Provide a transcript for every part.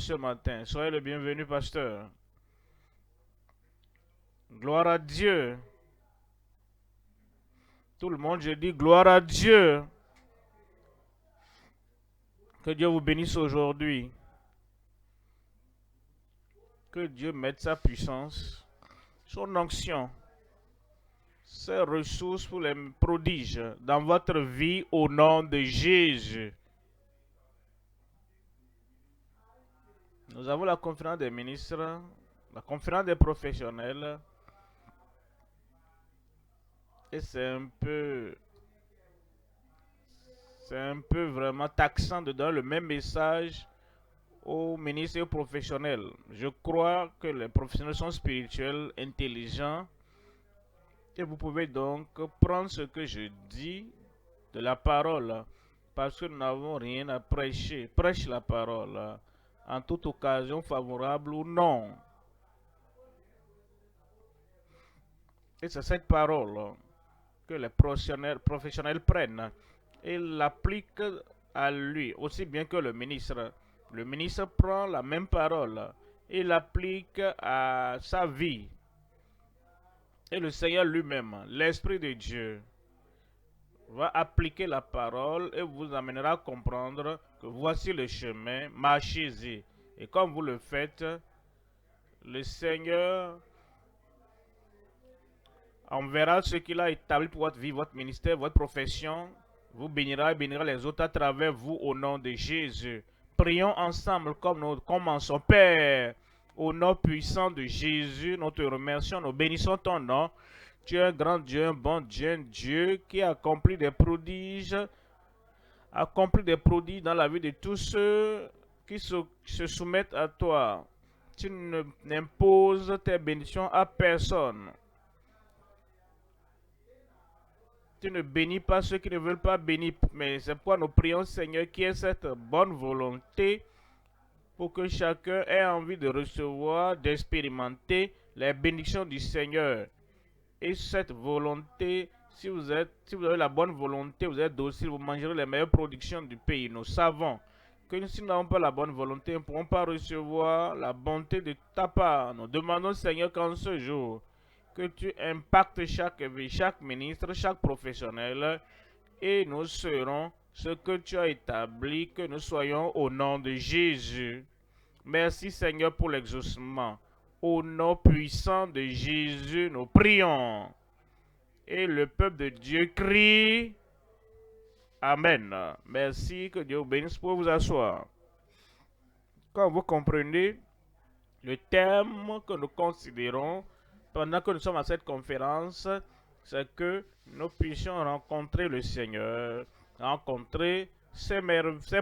Ce matin. Soyez le bienvenu, pasteur. Gloire à Dieu. Tout le monde, je dis gloire à Dieu. Que Dieu vous bénisse aujourd'hui. Que Dieu mette sa puissance, son onction, ses ressources pour les prodiges dans votre vie au nom de Jésus. Nous avons la conférence des ministres, la conférence des professionnels. Et c'est un peu vraiment taxant de donner le même message aux ministres et aux professionnels. Je crois que les professionnels sont spirituels, intelligents, et vous pouvez donc prendre ce que je dis de la parole, parce que nous n'avons rien à prêcher. Prêche la parole, en toute occasion, favorable ou non. Et c'est cette parole que les professionnels prennent et l'appliquent à lui, aussi bien que le ministre. Le ministre prend la même parole et l'applique à sa vie. Et le Seigneur lui-même, l'Esprit de Dieu, va appliquer la parole et vous amènera à comprendre que voici le chemin, marchez-y. Et comme vous le faites, le Seigneur enverra ce qu'il a établi pour votre vie, votre ministère, votre profession, vous bénira et bénira les autres à travers vous au nom de Jésus. Prions ensemble comme nous commençons. Père, au nom puissant de Jésus, nous te remercions, nous bénissons ton nom. Tu es un grand Dieu, un bon Dieu, un Dieu qui a accompli des prodiges dans la vie de tous ceux qui se soumettent à toi. Tu n'imposes tes bénédictions à personne. Tu ne bénis pas ceux qui ne veulent pas bénir, mais c'est pourquoi nous prions, Seigneur, qu'il y ait cette bonne volonté pour que chacun ait envie de recevoir, d'expérimenter les bénédictions du Seigneur. Et cette volonté, si vous avez la bonne volonté, vous êtes docile, vous mangerez les meilleures productions du pays. Nous savons que si nous n'avons pas la bonne volonté, nous ne pourrons pas recevoir la bonté de ta part. Nous demandons, Seigneur, qu'en ce jour, que tu impactes chaque vie, chaque ministre, chaque professionnel, et nous serons ce que tu as établi, que nous soyons au nom de Jésus. Merci Seigneur pour l'exaucement. Au nom puissant de Jésus, nous prions. Et le peuple de Dieu crie Amen. Merci, que Dieu vous bénisse pour vous asseoir. Comme vous comprenez, le thème que nous considérons pendant que nous sommes à cette conférence, c'est que nous puissions rencontrer le Seigneur, rencontrer ses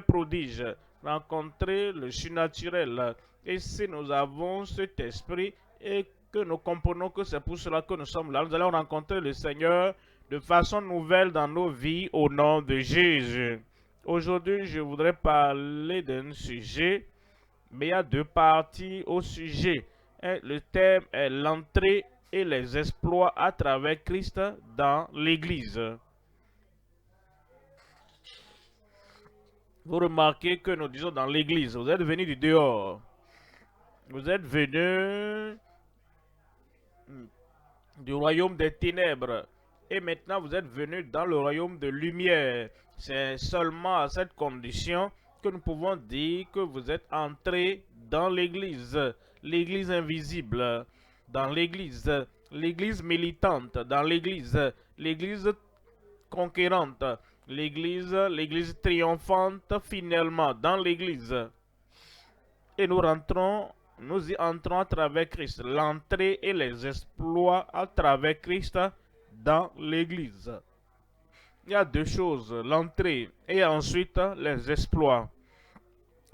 prodiges, rencontrer le surnaturel. Et si nous avons cet esprit et que nous comprenons que c'est pour cela que nous sommes là, nous allons rencontrer le Seigneur de façon nouvelle dans nos vies au nom de Jésus. Aujourd'hui, je voudrais parler d'un sujet, mais il y a deux parties au sujet. Le thème est l'entrée et les exploits à travers Christ dans l'Église. Vous remarquez que nous disons dans l'Église, vous êtes venus du dehors. Vous êtes venus du royaume des ténèbres. Et maintenant, vous êtes venus dans le royaume de lumière. C'est seulement à cette condition que nous pouvons dire que vous êtes entrés dans l'Église. L'Église invisible, dans l'Église. L'Église militante, dans l'Église. L'Église conquérante. L'Église triomphante finalement dans l'Église. Et nous y entrons à travers Christ. L'entrée et les exploits à travers Christ dans l'Église. Il y a deux choses, l'entrée et ensuite les exploits.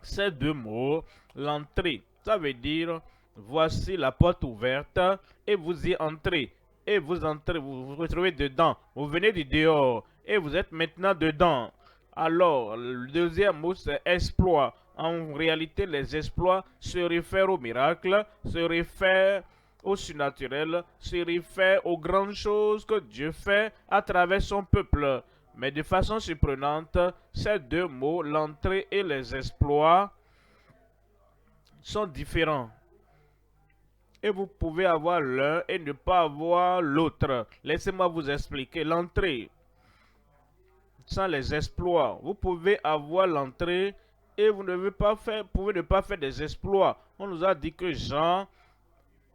Ces deux mots, l'entrée, ça veut dire voici la porte ouverte et vous y entrez. Et vous entrez, vous vous retrouvez dedans. Vous venez du dehors et vous êtes maintenant dedans. Alors, le deuxième mot, c'est exploit. En réalité, les exploits se réfèrent aux miracles, se réfèrent au surnaturel, se réfèrent aux grandes choses que Dieu fait à travers son peuple. Mais de façon surprenante, ces deux mots, l'entrée et les exploits, sont différents. Et vous pouvez avoir l'un et ne pas avoir l'autre. Laissez-moi vous expliquer. L'entrée sans les exploits. Vous pouvez avoir l'entrée et vous ne pouvez ne pas faire des exploits. On nous a dit que Jean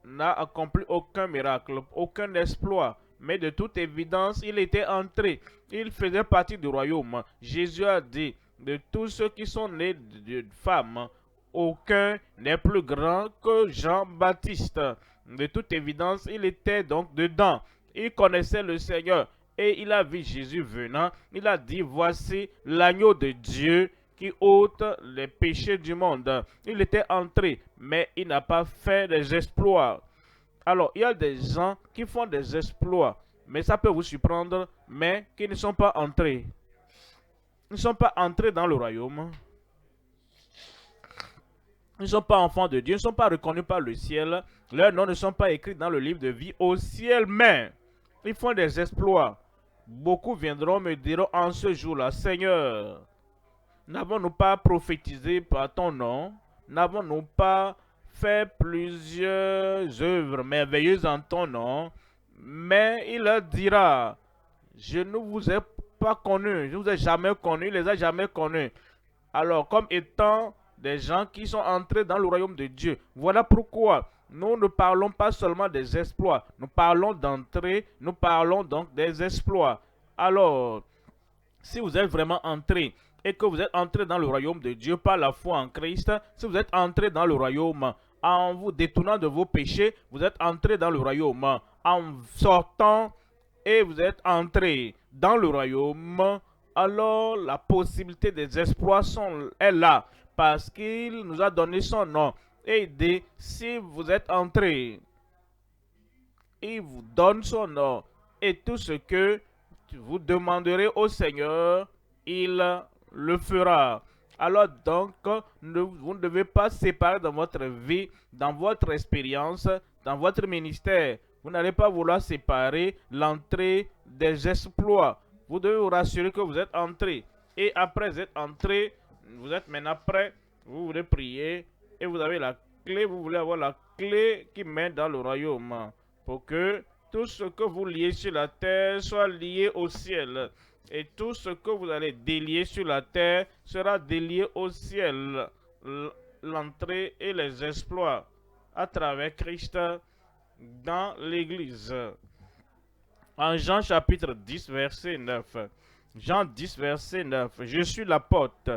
n'a accompli aucun miracle, aucun exploit. Mais de toute évidence, il était entré. Il faisait partie du royaume. Jésus a dit, de tous ceux qui sont nés de femmes, aucun n'est plus grand que Jean-Baptiste. De toute évidence, il était donc dedans. Il connaissait le Seigneur. Et il a vu Jésus venant. Il a dit, voici l'agneau de Dieu qui ôte les péchés du monde. Il était entré, mais il n'a pas fait des exploits. Alors, il y a des gens qui font des exploits, mais ça peut vous surprendre, mais qui ne sont pas entrés. Ils ne sont pas entrés dans le royaume. Ils ne sont pas enfants de Dieu, ils ne sont pas reconnus par le ciel. Leurs noms ne sont pas écrits dans le livre de vie au ciel, mais ils font des exploits. Beaucoup viendront me diront en ce jour-là, Seigneur, n'avons-nous pas prophétisé par ton nom? N'avons-nous pas fait plusieurs œuvres merveilleuses en ton nom? Mais il leur dira, je ne vous ai pas connus, je ne vous ai jamais connus, il les a jamais connus. Alors, comme étant des gens qui sont entrés dans le royaume de Dieu, voilà pourquoi nous ne parlons pas seulement des exploits, nous parlons d'entrée, nous parlons donc des exploits. Alors, si vous êtes vraiment entré et que vous êtes entré dans le royaume de Dieu par la foi en Christ, si vous êtes entré dans le royaume en vous détournant de vos péchés, vous êtes entré dans le royaume en sortant et vous êtes entré dans le royaume, alors la possibilité des exploits est là parce qu'il nous a donné son nom. Et il dit, si vous êtes entré, il vous donne son nom et tout ce que vous demanderez au Seigneur, il le fera. Alors donc, vous ne devez pas séparer dans votre vie, dans votre expérience, dans votre ministère. Vous n'allez pas vouloir séparer l'entrée des exploits. Vous devez vous rassurer que vous êtes entré. Et après vous êtes entré, vous êtes maintenant prêt, vous voulez prier et vous avez la clé, vous voulez avoir la clé qui mène dans le royaume pour que tout ce que vous liez sur la terre soit lié au ciel. Et tout ce que vous allez délier sur la terre sera délié au ciel. L'entrée et les exploits à travers Christ dans l'Église. En Jean chapitre 10, verset 9. Jean 10, verset 9. Je suis la porte.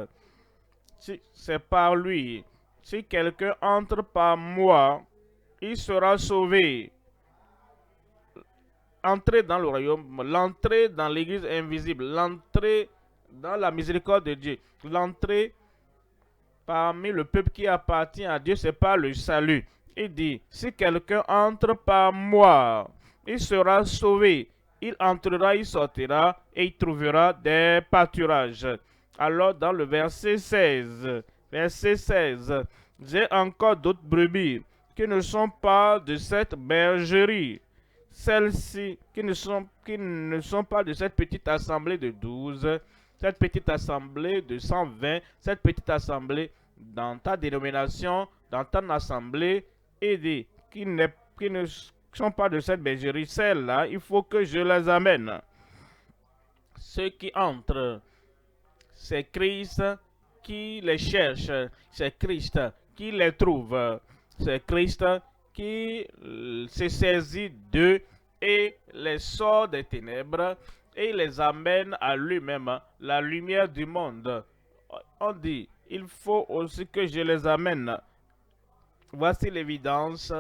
C'est par lui. Si quelqu'un entre par moi, il sera sauvé. Entrer dans le royaume, l'entrée dans l'église invisible, l'entrée dans la miséricorde de Dieu, l'entrée parmi le peuple qui appartient à Dieu, c'est pas le salut. Il dit, si quelqu'un entre par moi, il sera sauvé. Il entrera, il sortira et il trouvera des pâturages. Alors dans le verset 16, j'ai encore d'autres brebis qui ne sont pas de cette bergerie. Celles-ci qui ne sont pas de cette petite assemblée de 12, cette petite assemblée de 120, cette petite assemblée dans ta dénomination, dans ton assemblée, et qui ne sont pas de cette bergerie, celles-là, il faut que je les amène. Ceux qui entrent, c'est Christ qui les cherche, c'est Christ qui les trouve, c'est Christ qui se saisit d'eux et les sort des ténèbres et les amène à lui-même, la lumière du monde. On dit, il faut aussi que je les amène. Voici l'évidence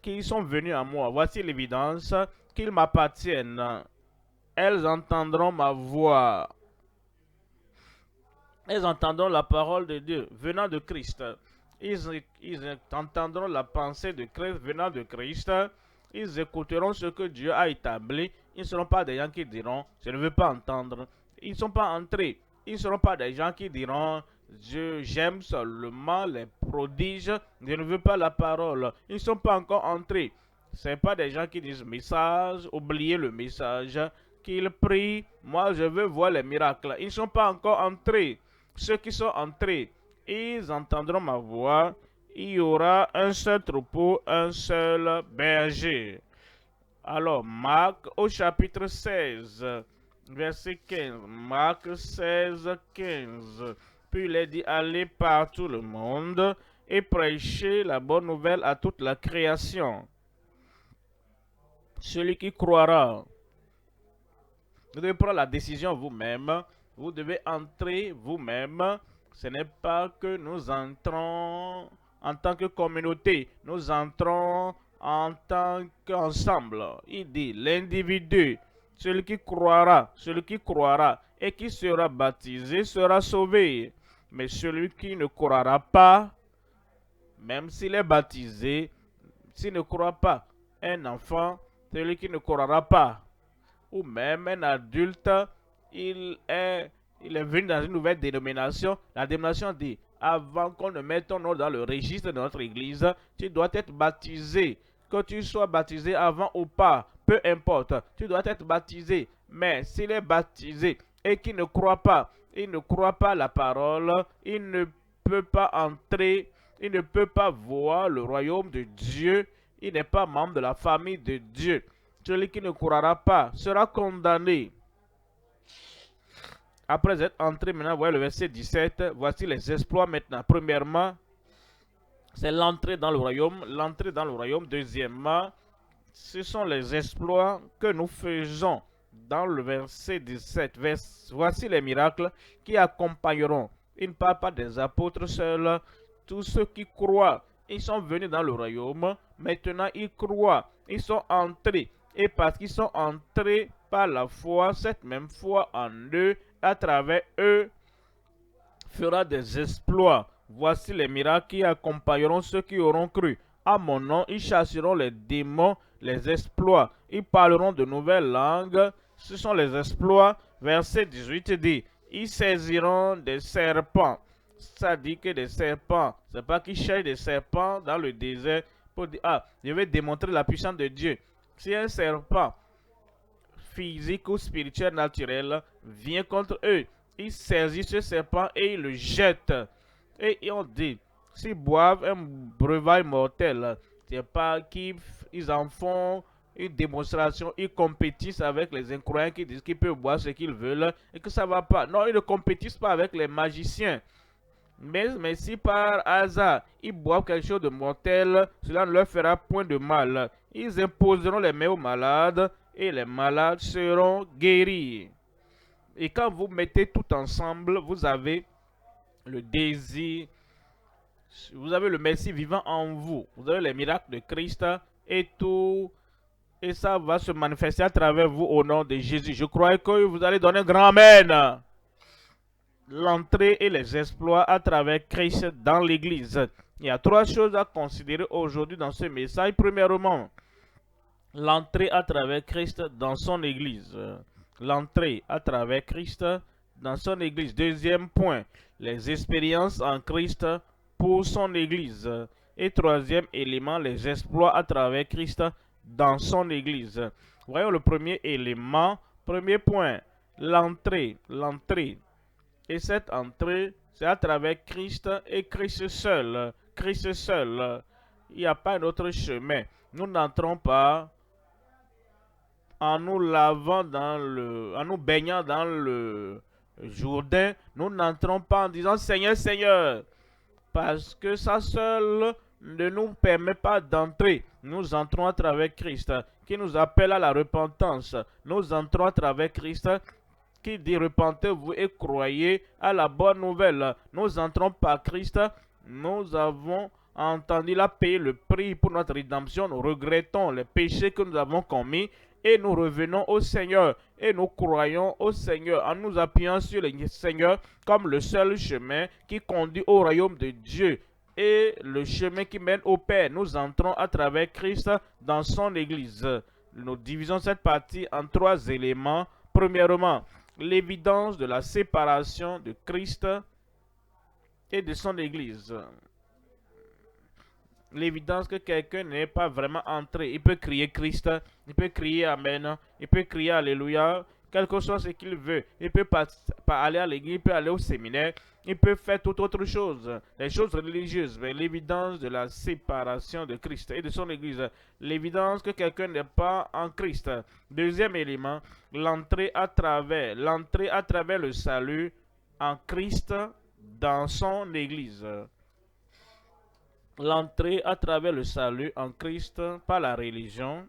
qu'ils sont venus à moi. Voici l'évidence qu'ils m'appartiennent. Elles entendront ma voix. Elles entendront la parole de Dieu venant de Christ. Ils entendront la pensée de Christ venant de Christ. Ils écouteront ce que Dieu a établi. Ils ne seront pas des gens qui diront, je ne veux pas entendre. Ils ne sont pas entrés. Ils ne seront pas des gens qui diront, j'aime seulement les prodiges, je ne veux pas la parole. Ils ne sont pas encore entrés. Ce n'est pas des gens qui disent message, oubliez le message, qu'ils prient, moi je veux voir les miracles. Ils ne sont pas encore entrés. Ceux qui sont entrés, ils entendront ma voix. Il y aura un seul troupeau, un seul berger. Alors, Marc au chapitre 16, verset 15. Marc 16, 15. Puis il est dit, allez par tout le monde et prêchez la bonne nouvelle à toute la création. Celui qui croira, vous devez prendre la décision vous-même. Vous devez entrer vous-même. Ce n'est pas que nous entrons en tant que communauté. Nous entrons en tant qu'ensemble. Il dit, l'individu, celui qui croira et qui sera baptisé sera sauvé. Mais celui qui ne croira pas, même s'il est baptisé, s'il ne croit pas, un enfant, celui qui ne croira pas, ou même un adulte, il est venu dans une nouvelle dénomination. La dénomination dit, avant qu'on ne mette ton nom dans le registre de notre église, tu dois être baptisé. Que tu sois baptisé avant ou pas, peu importe, tu dois être baptisé. Mais s'il est baptisé et qu'il ne croit pas, il ne croit pas la parole, il ne peut pas entrer, il ne peut pas voir le royaume de Dieu, il n'est pas membre de la famille de Dieu. Celui qui ne croira pas sera condamné. Après être entré, maintenant, voyez le verset 17. Voici les exploits maintenant. Premièrement, c'est l'entrée dans le royaume. L'entrée dans le royaume. Deuxièmement, ce sont les exploits que nous faisons. Dans le verset 17, voici les miracles qui accompagneront. Il ne parle pas des apôtres seuls. Tous ceux qui croient, ils sont venus dans le royaume. Maintenant, ils croient. Ils sont entrés. Et parce qu'ils sont entrés par la foi, cette même foi en eux, à travers eux, fera des exploits. Voici les miracles qui accompagneront ceux qui auront cru. À mon nom, ils chasseront les démons, les exploits. Ils parleront de nouvelles langues. Ce sont les exploits. Verset 18 dit, ils saisiront des serpents. Ça dit que des serpents, c'est pas qu'ils cherchent des serpents dans le désert pour dire, ah, je vais démontrer la puissance de Dieu. Si un serpent physique ou spirituel naturel vient contre eux, ils saisissent ce serpent et ils le jettent. Et on dit, s'ils boivent un breuvage mortel, c'est pas qu'ils en font une démonstration, ils compétissent avec les incroyants qui disent qu'ils peuvent boire ce qu'ils veulent et que ça va pas. Non, ils ne compétissent pas avec les magiciens. Mais si par hasard ils boivent quelque chose de mortel, cela ne leur fera point de mal. Ils imposeront les mains aux malades et les malades seront guéris. Et quand vous mettez tout ensemble, vous avez le désir, vous avez le Messie vivant en vous, vous avez les miracles de Christ et tout, et ça va se manifester à travers vous au nom de Jésus. Je crois que vous allez donner un grand amen. L'entrée et les exploits à travers Christ dans l'Église. Il y a trois choses à considérer aujourd'hui dans ce message. Premièrement, l'entrée à travers Christ dans son Église. L'entrée à travers Christ dans son Église. Deuxième point, les expériences en Christ pour son Église. Et troisième élément, les exploits à travers Christ dans son Église. Voyons le premier élément. Premier point, l'entrée. L'entrée. Et cette entrée, c'est à travers Christ et Christ seul. Christ seul. Il n'y a pas un autre chemin. Nous n'entrons pas en nous lavant en nous baignant dans le Jourdain. Nous n'entrons pas en disant Seigneur, Seigneur. Parce que ça seul ne nous permet pas d'entrer. Nous entrons à travers Christ qui nous appelle à la repentance. Nous entrons à travers Christ qui dit repentez-vous et croyez à la bonne nouvelle. Nous entrons par Christ, nous avons entendu, il a payé le prix pour notre rédemption, nous regrettons les péchés que nous avons commis et nous revenons au Seigneur et nous croyons au Seigneur en nous appuyant sur le Seigneur comme le seul chemin qui conduit au royaume de Dieu et le chemin qui mène au Père. Nous entrons à travers Christ dans son Église. Nous divisons cette partie en trois éléments. Premièrement, l'évidence de la séparation de Christ et de son Église. L'évidence que quelqu'un n'est pas vraiment entré. Il peut crier Christ, il peut crier Amen, il peut crier Alléluia. quel que soit ce qu'il veut. Il peut pas aller à l'église, il peut aller au séminaire, il peut faire toute autre chose, les choses religieuses, mais l'évidence de la séparation de Christ et de son église, l'évidence que quelqu'un n'est pas en Christ. Deuxième élément, l'entrée à travers le salut en Christ dans son église. L'entrée à travers le salut en Christ par la religion,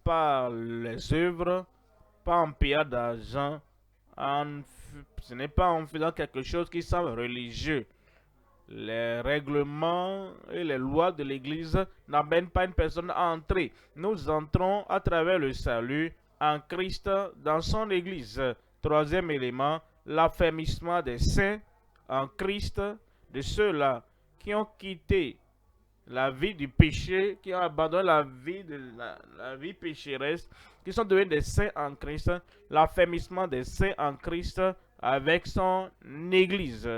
par les œuvres, pas en payant d'argent, ce n'est pas en faisant quelque chose qui semble religieux. Les règlements et les lois de l'Église n'amènent pas une personne à entrer. Nous entrons à travers le salut en Christ dans son Église. Troisième élément, l'affermissement des saints en Christ, de ceux-là qui ont quitté la vie du péché, qui ont abandonné la vie pécheresse, qui sont devenus des saints en Christ, l'affermissement des saints en Christ avec son Église.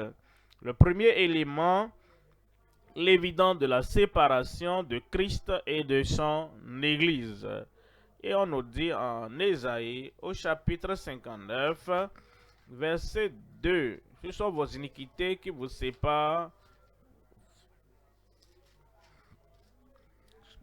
Le premier élément, l'évidence de la séparation de Christ et de son Église. Et on nous dit en Ésaïe, au chapitre 59, verset 2, « Ce sont vos iniquités qui vous séparent,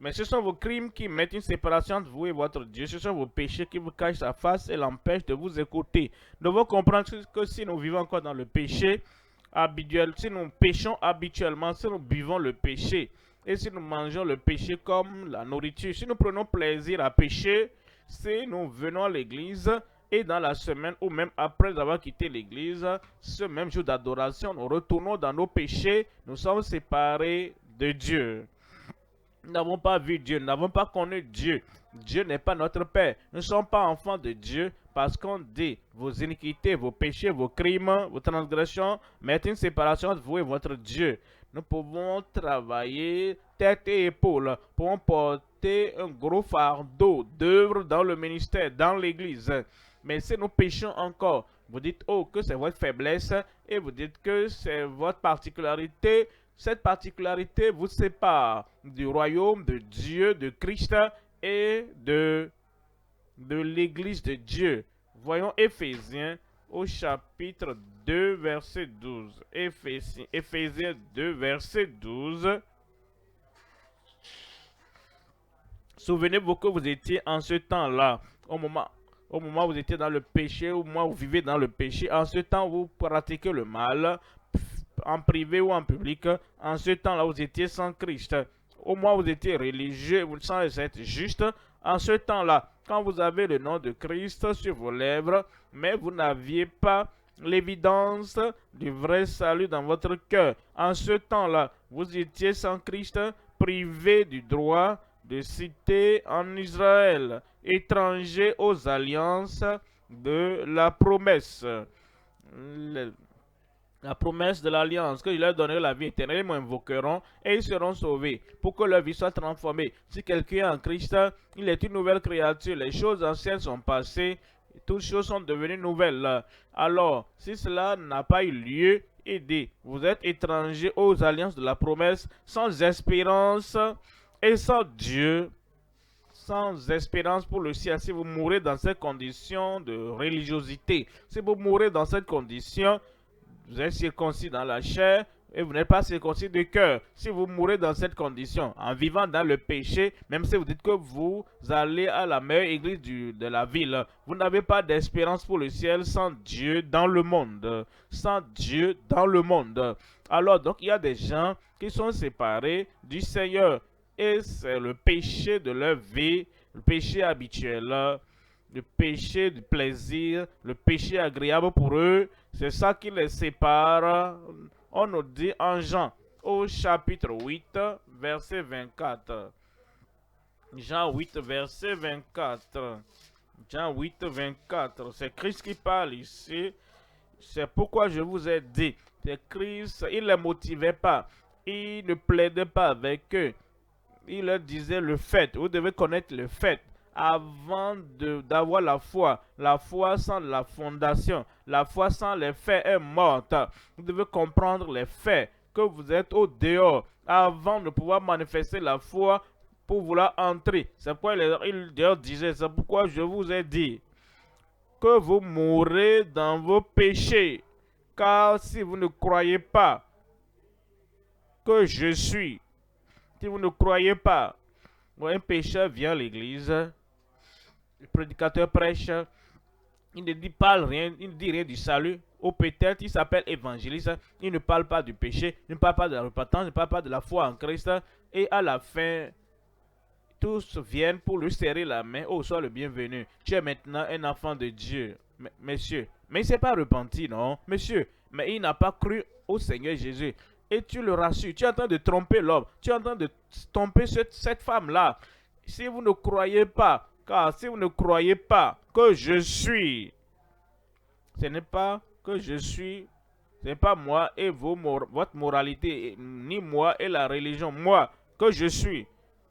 mais ce sont vos crimes qui mettent une séparation entre vous et votre Dieu. Ce sont vos péchés qui vous cachent sa face et l'empêchent de vous écouter. » Nous devons comprendre que si nous vivons encore dans le péché habituel, si nous péchons habituellement, si nous buvons le péché, et si nous mangeons le péché comme la nourriture, si nous prenons plaisir à pécher, si nous venons à l'église et dans la semaine ou même après avoir quitté l'église, ce même jour d'adoration, nous retournons dans nos péchés, nous sommes séparés de Dieu. Nous n'avons pas vu Dieu, nous n'avons pas connu Dieu. Dieu n'est pas notre Père. Nous ne sommes pas enfants de Dieu parce qu'on dit vos iniquités, vos péchés, vos crimes, vos transgressions mettent une séparation entre vous et votre Dieu. Nous pouvons travailler tête et épaule, pouvons porter un gros fardeau d'œuvre dans le ministère, dans l'église. Mais si nous péchons encore, vous dites oh que c'est votre faiblesse et vous dites que c'est votre particularité. Cette particularité vous sépare du royaume de Dieu, de Christ et de l'église de Dieu. Voyons Éphésiens au chapitre 2, verset 12. Éphésiens 2, verset 12. Souvenez-vous que vous étiez en ce temps-là, au moment où vous étiez dans le péché, au moment où vous vivez dans le péché. En ce temps, vous pratiquez le mal, en privé ou en public. En ce temps-là, vous étiez sans Christ. Au moins, vous étiez religieux, vous sans être juste. En ce temps-là, quand vous avez le nom de Christ sur vos lèvres, mais vous n'aviez pas l'évidence du vrai salut dans votre cœur. En ce temps-là, vous étiez sans Christ, privé du droit de cité en Israël, étranger aux alliances de la promesse. La promesse de l'alliance, que je leur donnerai la vie éternelle, ils m'invoqueront et ils seront sauvés, pour que leur vie soit transformée. Si quelqu'un est en Christ, il est une nouvelle créature. Les choses anciennes sont passées, toutes choses sont devenues nouvelles. Alors, si cela n'a pas eu lieu, il dit, vous êtes étrangers aux alliances de la promesse, sans espérance et sans Dieu, sans espérance pour le ciel. Si vous mourrez dans cette condition de religiosité, si vous mourrez dans cette condition, vous êtes circoncis dans la chair et vous n'êtes pas circoncis de cœur. Si vous mourrez dans cette condition, en vivant dans le péché, même si vous dites que vous allez à la meilleure église de la ville, vous n'avez pas d'espérance pour le ciel sans Dieu dans le monde. Sans Dieu dans le monde. Alors, donc, il y a des gens qui sont séparés du Seigneur. Et c'est le péché de leur vie, le péché habituel, le péché du plaisir, le péché agréable pour eux. C'est ça qui les sépare. On nous dit en Jean, au chapitre 8, verset 24. Jean 8, verset 24. Jean 8, 24. C'est Christ qui parle ici. C'est pourquoi je vous ai dit. C'est Christ, il ne les motivait pas. Il ne plaidait pas avec eux. Il leur disait le fait. Vous devez connaître le fait. Avant d'avoir la foi sans la fondation, la foi sans les faits est morte. Vous devez comprendre les faits, que vous êtes au dehors, avant de pouvoir manifester la foi pour vouloir entrer. C'est pourquoi il leur disait, c'est pourquoi je vous ai dit. que vous mourrez dans vos péchés. Car si vous ne croyez pas que je suis, si vous ne croyez pas, un pécheur vient à l'église, le prédicateur prêche, il ne dit pas rien, il ne dit rien du salut, ou peut-être il s'appelle évangéliste, il ne parle pas du péché, il ne parle pas de la repentance, il ne parle pas de la foi en Christ, et à la fin, tous viennent pour lui serrer la main. Oh, sois le bienvenu. Tu es maintenant un enfant de Dieu, monsieur. Mais il ne s'est pas repenti, non, monsieur. Mais il n'a pas cru au Seigneur Jésus. Et tu le rassures. Tu es en train de tromper l'homme. Tu es en train de tromper cette femme-là. Si vous ne croyez pas, car si vous ne croyez pas que je suis, ce n'est pas que je suis, ce n'est pas moi et votre moralité, ni moi et la religion. Moi, que je suis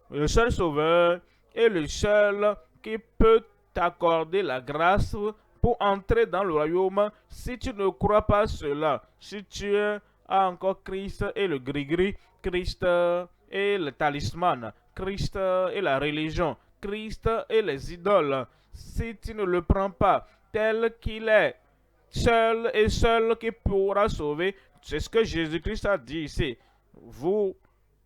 le seul sauveur et le seul qui peut t'accorder la grâce pour entrer dans le royaume. Si tu ne crois pas cela, si tu as encore Christ et le gris-gris, Christ et le talisman, Christ et la religion, Christ et les idoles, si tu ne le prends pas tel qu'il est, seul et seul qui pourra sauver, c'est ce que Jésus-Christ a dit ici.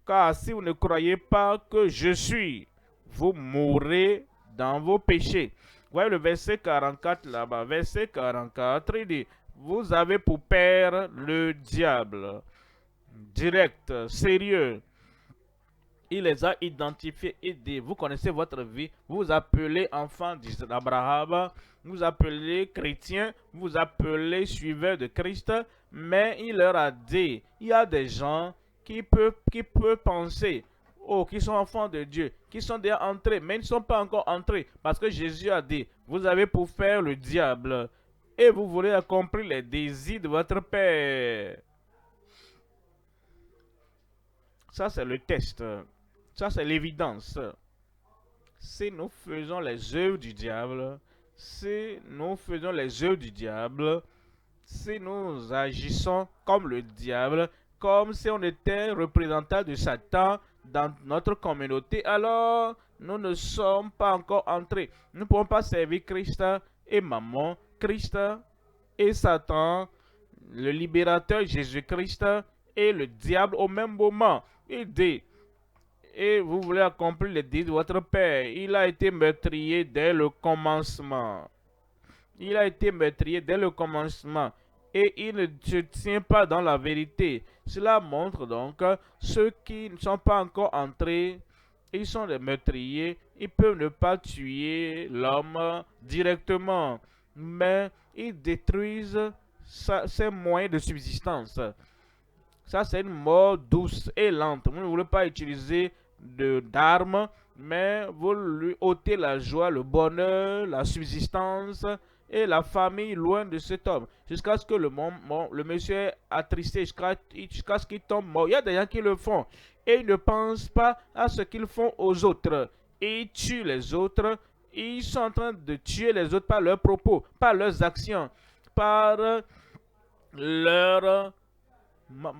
Car si vous ne croyez pas que je suis, vous mourrez dans vos péchés. Voyez le verset 44 là-bas. Verset 44, il dit, vous avez pour père le diable. Direct, sérieux. Il les a identifiés et dit, vous connaissez votre vie, vous vous appelez enfant d'Abraham, vous vous appelez chrétien, vous vous appelez suiveur de Christ, mais il leur a dit, il y a des gens qui peuvent penser, oh, qui sont enfants de Dieu, qui sont déjà entrés, mais ils ne sont pas encore entrés, parce que Jésus a dit, vous avez pour faire le diable, et vous voulez accomplir les désirs de votre père. Ça, c'est le test. Ça, c'est l'évidence. Si nous faisons les œuvres du diable, si nous faisons les œuvres du diable, si nous agissons comme le diable, comme si on était représentant de Satan dans notre communauté, alors nous ne sommes pas encore entrés. Nous ne pouvons pas servir Christ et Mammon, Christ et Satan, le libérateur Jésus-Christ et le diable au même moment. Il dit, et vous voulez accomplir les désirs de votre père. Il a été meurtrier dès le commencement. Il a été meurtrier dès le commencement. Et il ne se tient pas dans la vérité. Cela montre donc ceux qui ne sont pas encore entrés, ils sont des meurtriers. Ils peuvent ne pas tuer l'homme directement, mais ils détruisent ses moyens de subsistance. Ça, c'est une mort douce et lente. Vous ne voulez pas utiliser d'armes, mais vous lui ôtez la joie, le bonheur, la subsistance et la famille loin de cet homme. Jusqu'à ce que le monsieur est attristé, jusqu'à ce qu'il tombe mort. Il y a des gens qui le font et ils ne pensent pas à ce qu'ils font aux autres. Et ils tuent les autres. Ils sont en train de tuer les autres par leurs propos, par leurs actions, par leur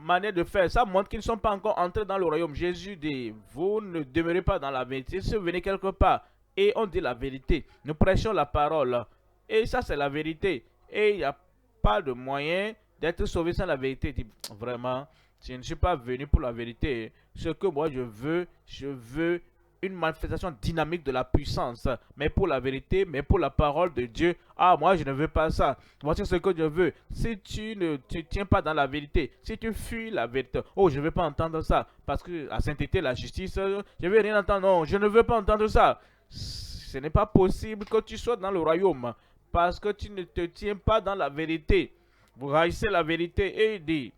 manière de faire. Ça montre qu'ils ne sont pas encore entrés dans le royaume. Jésus dit, vous ne demeurez pas dans la vérité. Si vous venez quelque part et on dit la vérité, nous prêchons la parole. Et ça, c'est la vérité. Et il n'y a pas de moyen d'être sauvé sans la vérité. Dit, vraiment, je ne suis pas venu pour la vérité. Ce que moi je veux une manifestation dynamique de la puissance, mais pour la vérité, mais pour la parole de Dieu. Ah, moi je ne veux pas ça. Voici ce que je veux. Si tu ne te tiens pas dans la vérité, si tu fuis la vérité, oh, je ne veux pas entendre ça, parce que la sainteté, la justice, je ne veux rien entendre. Non, je ne veux pas entendre ça. Ce n'est pas possible que tu sois dans le royaume, parce que tu ne te tiens pas dans la vérité. Vous haïssez la vérité et il dit,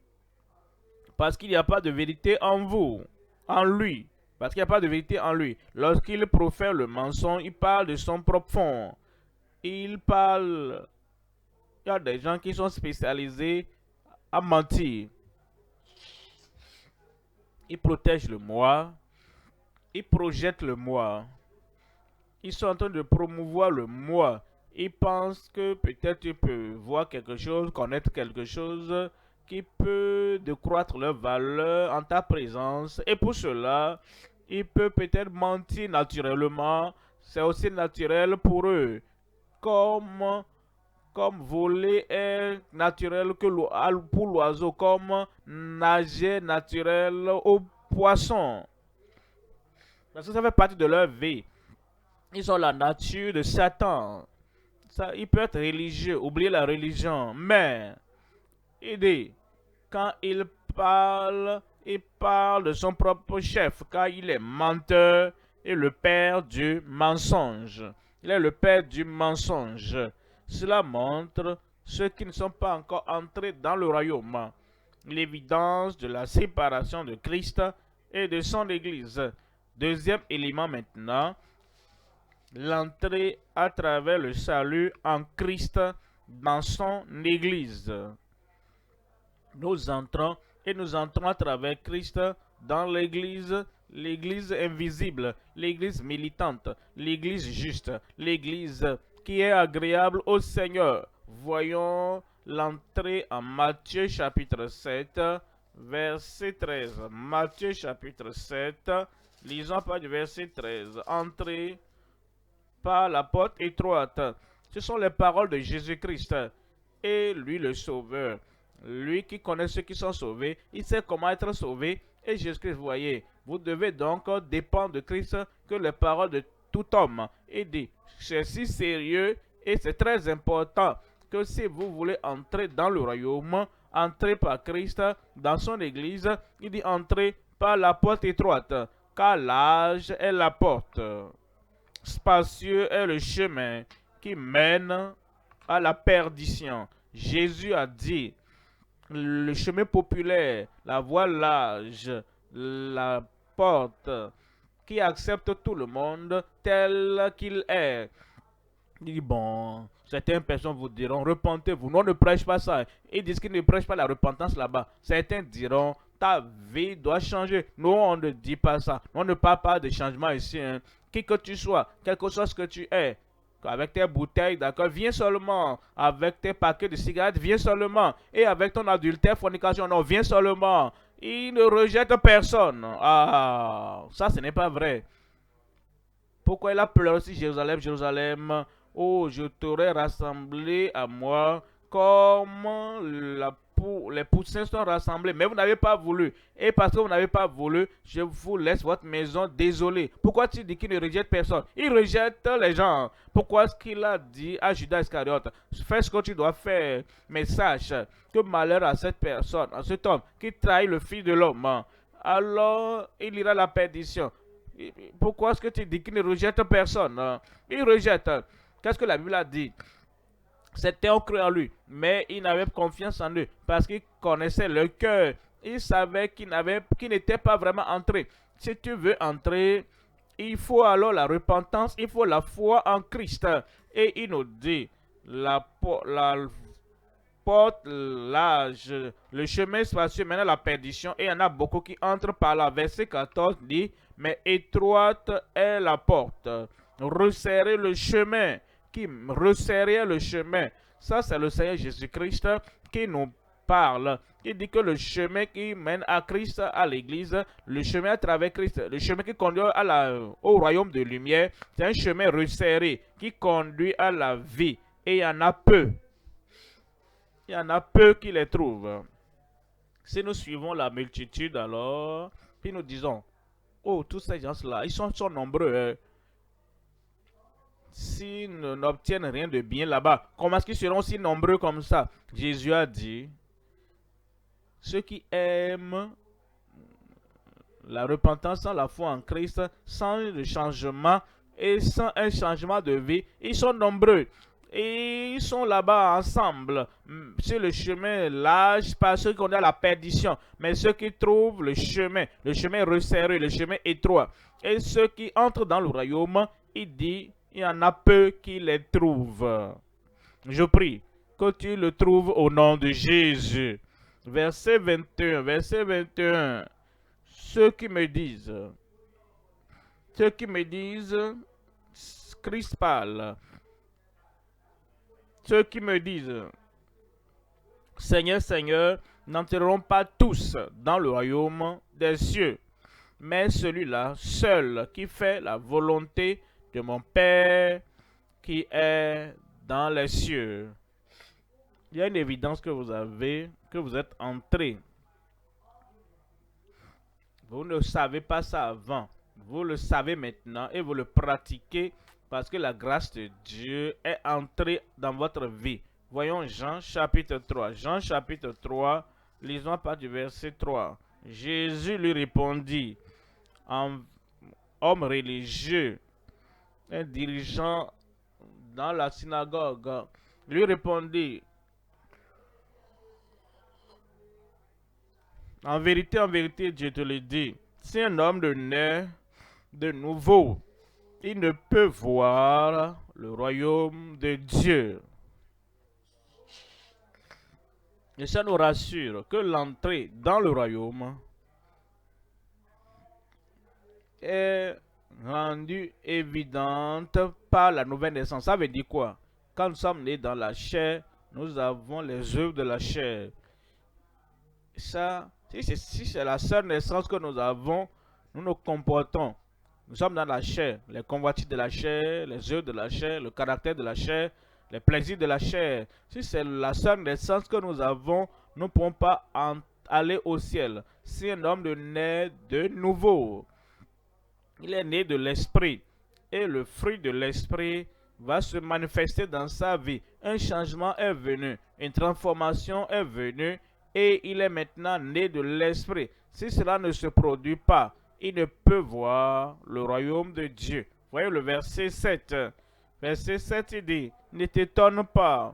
parce qu'il n'y a pas de vérité en vous, en lui. Parce qu'il n'y a pas de vérité en lui. Lorsqu'il profère le mensonge, il parle de son propre fond. Il parle... Il y a des gens qui sont spécialisés à mentir. Ils protègent le moi. Ils projettent le moi. Ils sont en train de promouvoir le moi. Ils pensent que peut-être tu peux voir quelque chose, connaître quelque chose qui peut décroître leur valeur en ta présence. Et pour cela, ils peuvent peut-être mentir naturellement. C'est aussi naturel pour eux. Comme comme voler est naturel pour l'oiseau, comme nager naturel au poisson. Parce que ça fait partie de leur vie. Ils ont la nature de Satan. Ça, il peut être religieux, oublier la religion, mais il dit, quand il parle de son propre chef, car il est menteur et le père du mensonge. Il est le père du mensonge. Cela montre ceux qui ne sont pas encore entrés dans le royaume. L'évidence de la séparation de Christ et de son Église. Deuxième élément maintenant, l'entrée à travers le salut en Christ dans son Église. Nous entrons à travers Christ dans l'Église, l'Église invisible, l'Église militante, l'Église juste, l'Église qui est agréable au Seigneur. Voyons l'entrée en Matthieu chapitre 7, verset 13. Matthieu chapitre 7, lisons pas du verset 13. Entrée par la porte étroite. Ce sont les paroles de Jésus-Christ et lui le Sauveur. Lui qui connaît ceux qui sont sauvés, il sait comment être sauvé. Et Jésus-Christ, vous voyez, vous devez donc dépendre de Christ que les paroles de tout homme. Il dit, c'est si sérieux et c'est très important que si vous voulez entrer dans le royaume, entrez par Christ dans son église. Il dit, entrez par la porte étroite, car large est la porte. Spacieux est le chemin qui mène à la perdition. Jésus a dit, le chemin populaire, la voie large, la porte qui accepte tout le monde tel qu'il est. Il dit, bon, certaines personnes vous diront, repentez-vous. Nous, on ne prêche pas ça. Ils disent qu'ils ne prêchent pas la repentance là-bas. Certains diront, ta vie doit changer. Nous, on ne dit pas ça. On ne parle pas de changement ici. Hein. Qui que tu sois, quel que soit ce que tu es, avec tes bouteilles, d'accord, viens seulement. Avec tes paquets de cigarettes, viens seulement. Et avec ton adultère, fornication, non, viens seulement. Il ne rejette personne. Ah, ça, ce n'est pas vrai. Pourquoi il a pleuré aussi Jérusalem, Jérusalem? Oh, je t'aurais rassemblé à moi comme les poussins sont rassemblés, mais vous n'avez pas voulu. Et parce que vous n'avez pas voulu, je vous laisse votre maison désolée. Pourquoi tu dis qu'il ne rejette personne? Il rejette les gens. Pourquoi est-ce qu'il a dit à Judas Iscariote, fais ce que tu dois faire, mais sache que malheur à cette personne, à cet homme qui trahit le Fils de l'homme. Alors, il ira à la perdition. Pourquoi est-ce que tu dis qu'il ne rejette personne? Il rejette. Qu'est-ce que la Bible a dit? Certains ont cru en lui, mais ils n'avaient confiance en eux parce qu'ils connaissaient leur cœur. Ils savaient qu'ils n'étaient pas vraiment entrés. Si tu veux entrer, il faut alors la repentance, il faut la foi en Christ. Et il nous dit, la porte large, le chemin spacieux mène à la perdition, et il y en a beaucoup qui entrent par là. Verset 14 dit, mais étroite est la porte, resserrez le chemin, qui resserrait le chemin. Ça, c'est le Seigneur Jésus-Christ qui nous parle. Il dit que le chemin qui mène à Christ, à l'église, le chemin à travers Christ, le chemin qui conduit au royaume de lumière, c'est un chemin resserré qui conduit à la vie. Et il y en a peu. Il y en a peu qui les trouvent. Si nous suivons la multitude, alors, puis nous disons, oh, tous ces gens-là, ils sont nombreux. Hein. S'ils n'obtiennent rien de bien là-bas, comment est-ce qu'ils seront si nombreux comme ça? Jésus a dit, ceux qui aiment la repentance sans la foi en Christ, sans le changement et sans un changement de vie, ils sont nombreux. Et ils sont là-bas ensemble, sur le chemin large, pas ceux qui ont à la perdition, mais ceux qui trouvent le chemin resserré, le chemin étroit. Et ceux qui entrent dans le royaume, il dit, il y en a peu qui les trouvent. Je prie que tu le trouves au nom de Jésus. Verset 21. Ceux qui me disent, Christ parle. Ceux qui me disent, Seigneur, Seigneur, n'entreront pas tous dans le royaume des cieux, mais celui-là seul qui fait la volonté de mon Père qui est dans les cieux. Il y a une évidence que vous avez, que vous êtes entré. Vous ne savez pas ça avant. Vous le savez maintenant et vous le pratiquez parce que la grâce de Dieu est entrée dans votre vie. Voyons Jean chapitre 3. Jean chapitre 3, lisons à partir du verset 3. Jésus lui répondit, en homme religieux, un dirigeant dans la synagogue, lui répondit, en vérité, Dieu te le dit, si un homme ne naît de nouveau, il ne peut voir le royaume de Dieu. Et ça nous rassure que l'entrée dans le royaume est rendue évidente par la nouvelle naissance. Ça veut dire quoi? Quand nous sommes nés dans la chair, nous avons les œuvres de la chair. Ça, si c'est la seule naissance que nous avons, nous nous comportons. Nous sommes dans la chair, les convoitises de la chair, les œuvres de la chair, le caractère de la chair, les plaisirs de la chair. Si c'est la seule naissance que nous avons, nous ne pouvons pas aller au ciel. Si un homme naît de nouveau, il est né de l'esprit. Et le fruit de l'esprit va se manifester dans sa vie. Un changement est venu, une transformation est venue et il est maintenant né de l'esprit. Si cela ne se produit pas, il ne peut voir le royaume de Dieu. Voyez le verset 7. Verset 7, il dit, ne t'étonne pas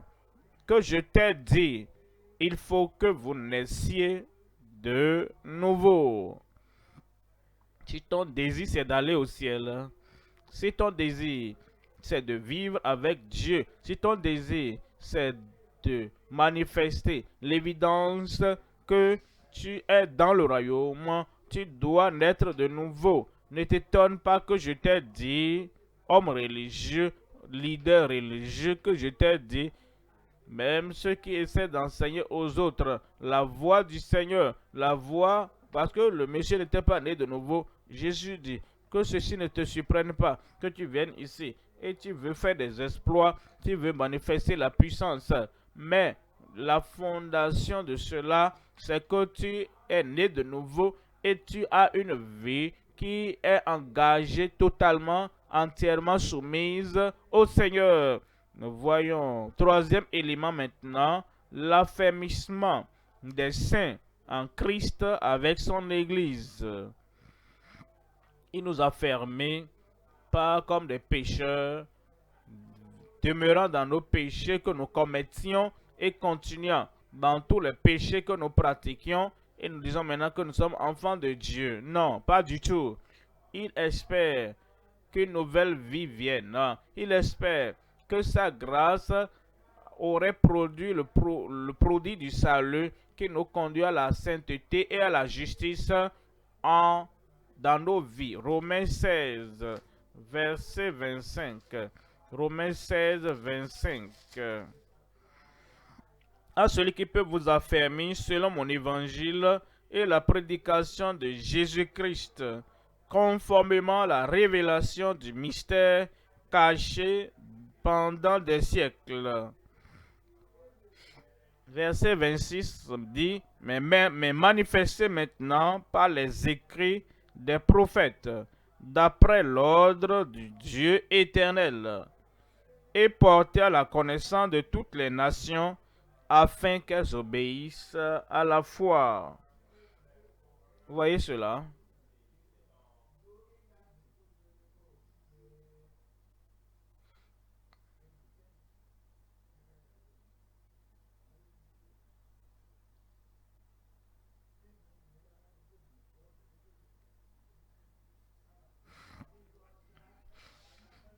que je t'ai dit, il faut que vous naissiez de nouveau. Si ton désir c'est d'aller au ciel, si ton désir c'est de vivre avec Dieu, si ton désir c'est de manifester l'évidence que tu es dans le royaume, tu dois naître de nouveau. Ne t'étonne pas que je t'ai dit, homme religieux, leader religieux, que je t'ai dit, même ceux qui essaient d'enseigner aux autres la voix du Seigneur, la voix, parce que le monsieur n'était pas né de nouveau. Jésus dit que ceci ne te surprenne pas, que tu viennes ici et tu veux faire des exploits, tu veux manifester la puissance. Mais la fondation de cela, c'est que tu es né de nouveau et tu as une vie qui est engagée totalement, entièrement soumise au Seigneur. Nous voyons, troisième élément maintenant, l'affermissement des saints en Christ avec son Église. Il nous a fermés, pas comme des pécheurs, demeurant dans nos péchés que nous commettions et continuant dans tous les péchés que nous pratiquions. Et nous disons maintenant que nous sommes enfants de Dieu. Non, pas du tout. Il espère qu'une nouvelle vie vienne. Il espère que sa grâce aurait produit le produit du salut qui nous conduit à la sainteté et à la justice dans nos vies. Romains 16, verset 25. Romains 16, 25. À celui qui peut vous affermir selon mon évangile et la prédication de Jésus-Christ, conformément à la révélation du mystère caché pendant des siècles. Verset 26 dit, mais manifesté maintenant par les écrits des prophètes, d'après l'ordre du Dieu éternel, et porté à la connaissance de toutes les nations, afin qu'elles obéissent à la foi. Vous voyez cela?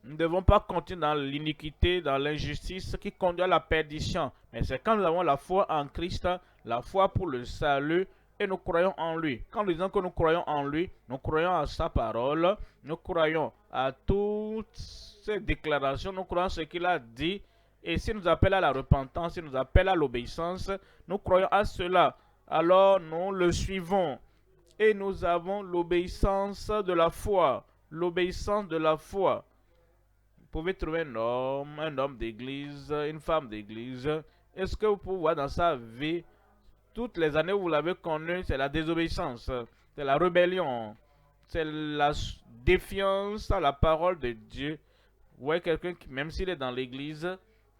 Nous ne devons pas continuer dans l'iniquité, dans l'injustice qui conduit à la perdition. Mais c'est quand nous avons la foi en Christ, la foi pour le salut, et nous croyons en lui. Quand nous disons que nous croyons en lui, nous croyons à sa parole, nous croyons à toutes ses déclarations, nous croyons à ce qu'il a dit. Et s'il nous appelle à la repentance, s'il nous appelle à l'obéissance, nous croyons à cela. Alors nous le suivons. Et nous avons l'obéissance de la foi. L'obéissance de la foi. Vous pouvez trouver un homme d'église, une femme d'église, Est-ce que vous pouvez voir dans sa vie, toutes les années où vous l'avez connu, c'est la désobéissance, c'est la rébellion, c'est la défiance à la parole de Dieu. Vous voyez quelqu'un qui, même s'il est dans l'église,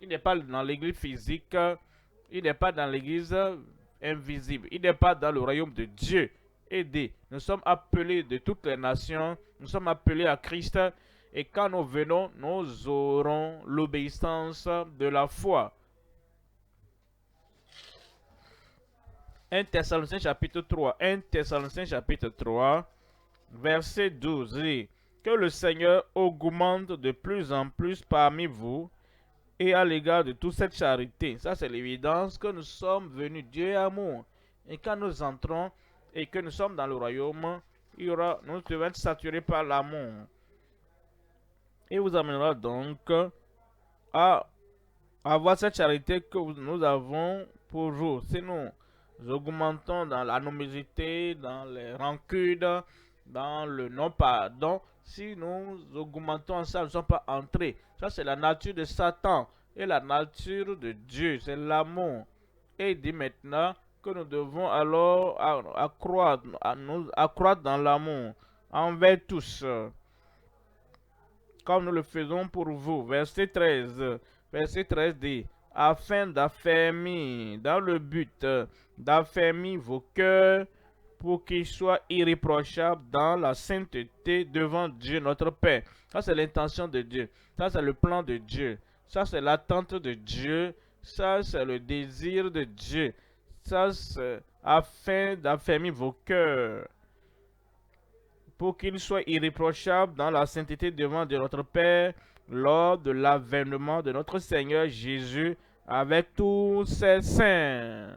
il n'est pas dans l'église physique, il n'est pas dans l'église invisible, il n'est pas dans le royaume de Dieu. Aidez. Nous sommes appelés de toutes les nations, nous sommes appelés à Christ, et quand nous venons, nous aurons l'obéissance de la foi. 1 Thessaloniciens chapitre 3, 1 Thessaloniciens chapitre 3, verset 12 dit que le Seigneur augmente de plus en plus parmi vous et à l'égard de toute cette charité. Ça, c'est l'évidence que nous sommes venus. Dieu est amour. Et quand nous entrons et que nous sommes dans le royaume, nous devons être saturés par l'amour. Et vous amènera donc à avoir cette charité que nous avons pour vous. Si nous augmentons dans l'anomosité, dans les rancunes, dans le non-pardon, si nous augmentons ça, nous ne sommes pas entrés. Ça, c'est la nature de Satan. Et la nature de Dieu, c'est l'amour. Et il dit maintenant que nous devons alors accroître dans l'amour envers tous, comme nous le faisons pour vous. Verset 13. Verset 13 dit, afin d'affermir, dans le but d'affermir vos cœurs pour qu'ils soient irréprochables dans la sainteté devant Dieu notre Père. Ça, c'est l'intention de Dieu. Ça, c'est le plan de Dieu. Ça, c'est l'attente de Dieu. Ça, c'est le désir de Dieu. Ça, c'est afin d'affermir vos cœurs pour qu'ils soient irréprochables dans la sainteté devant Dieu notre Père lors de l'avènement de notre Seigneur Jésus avec tous ses saints.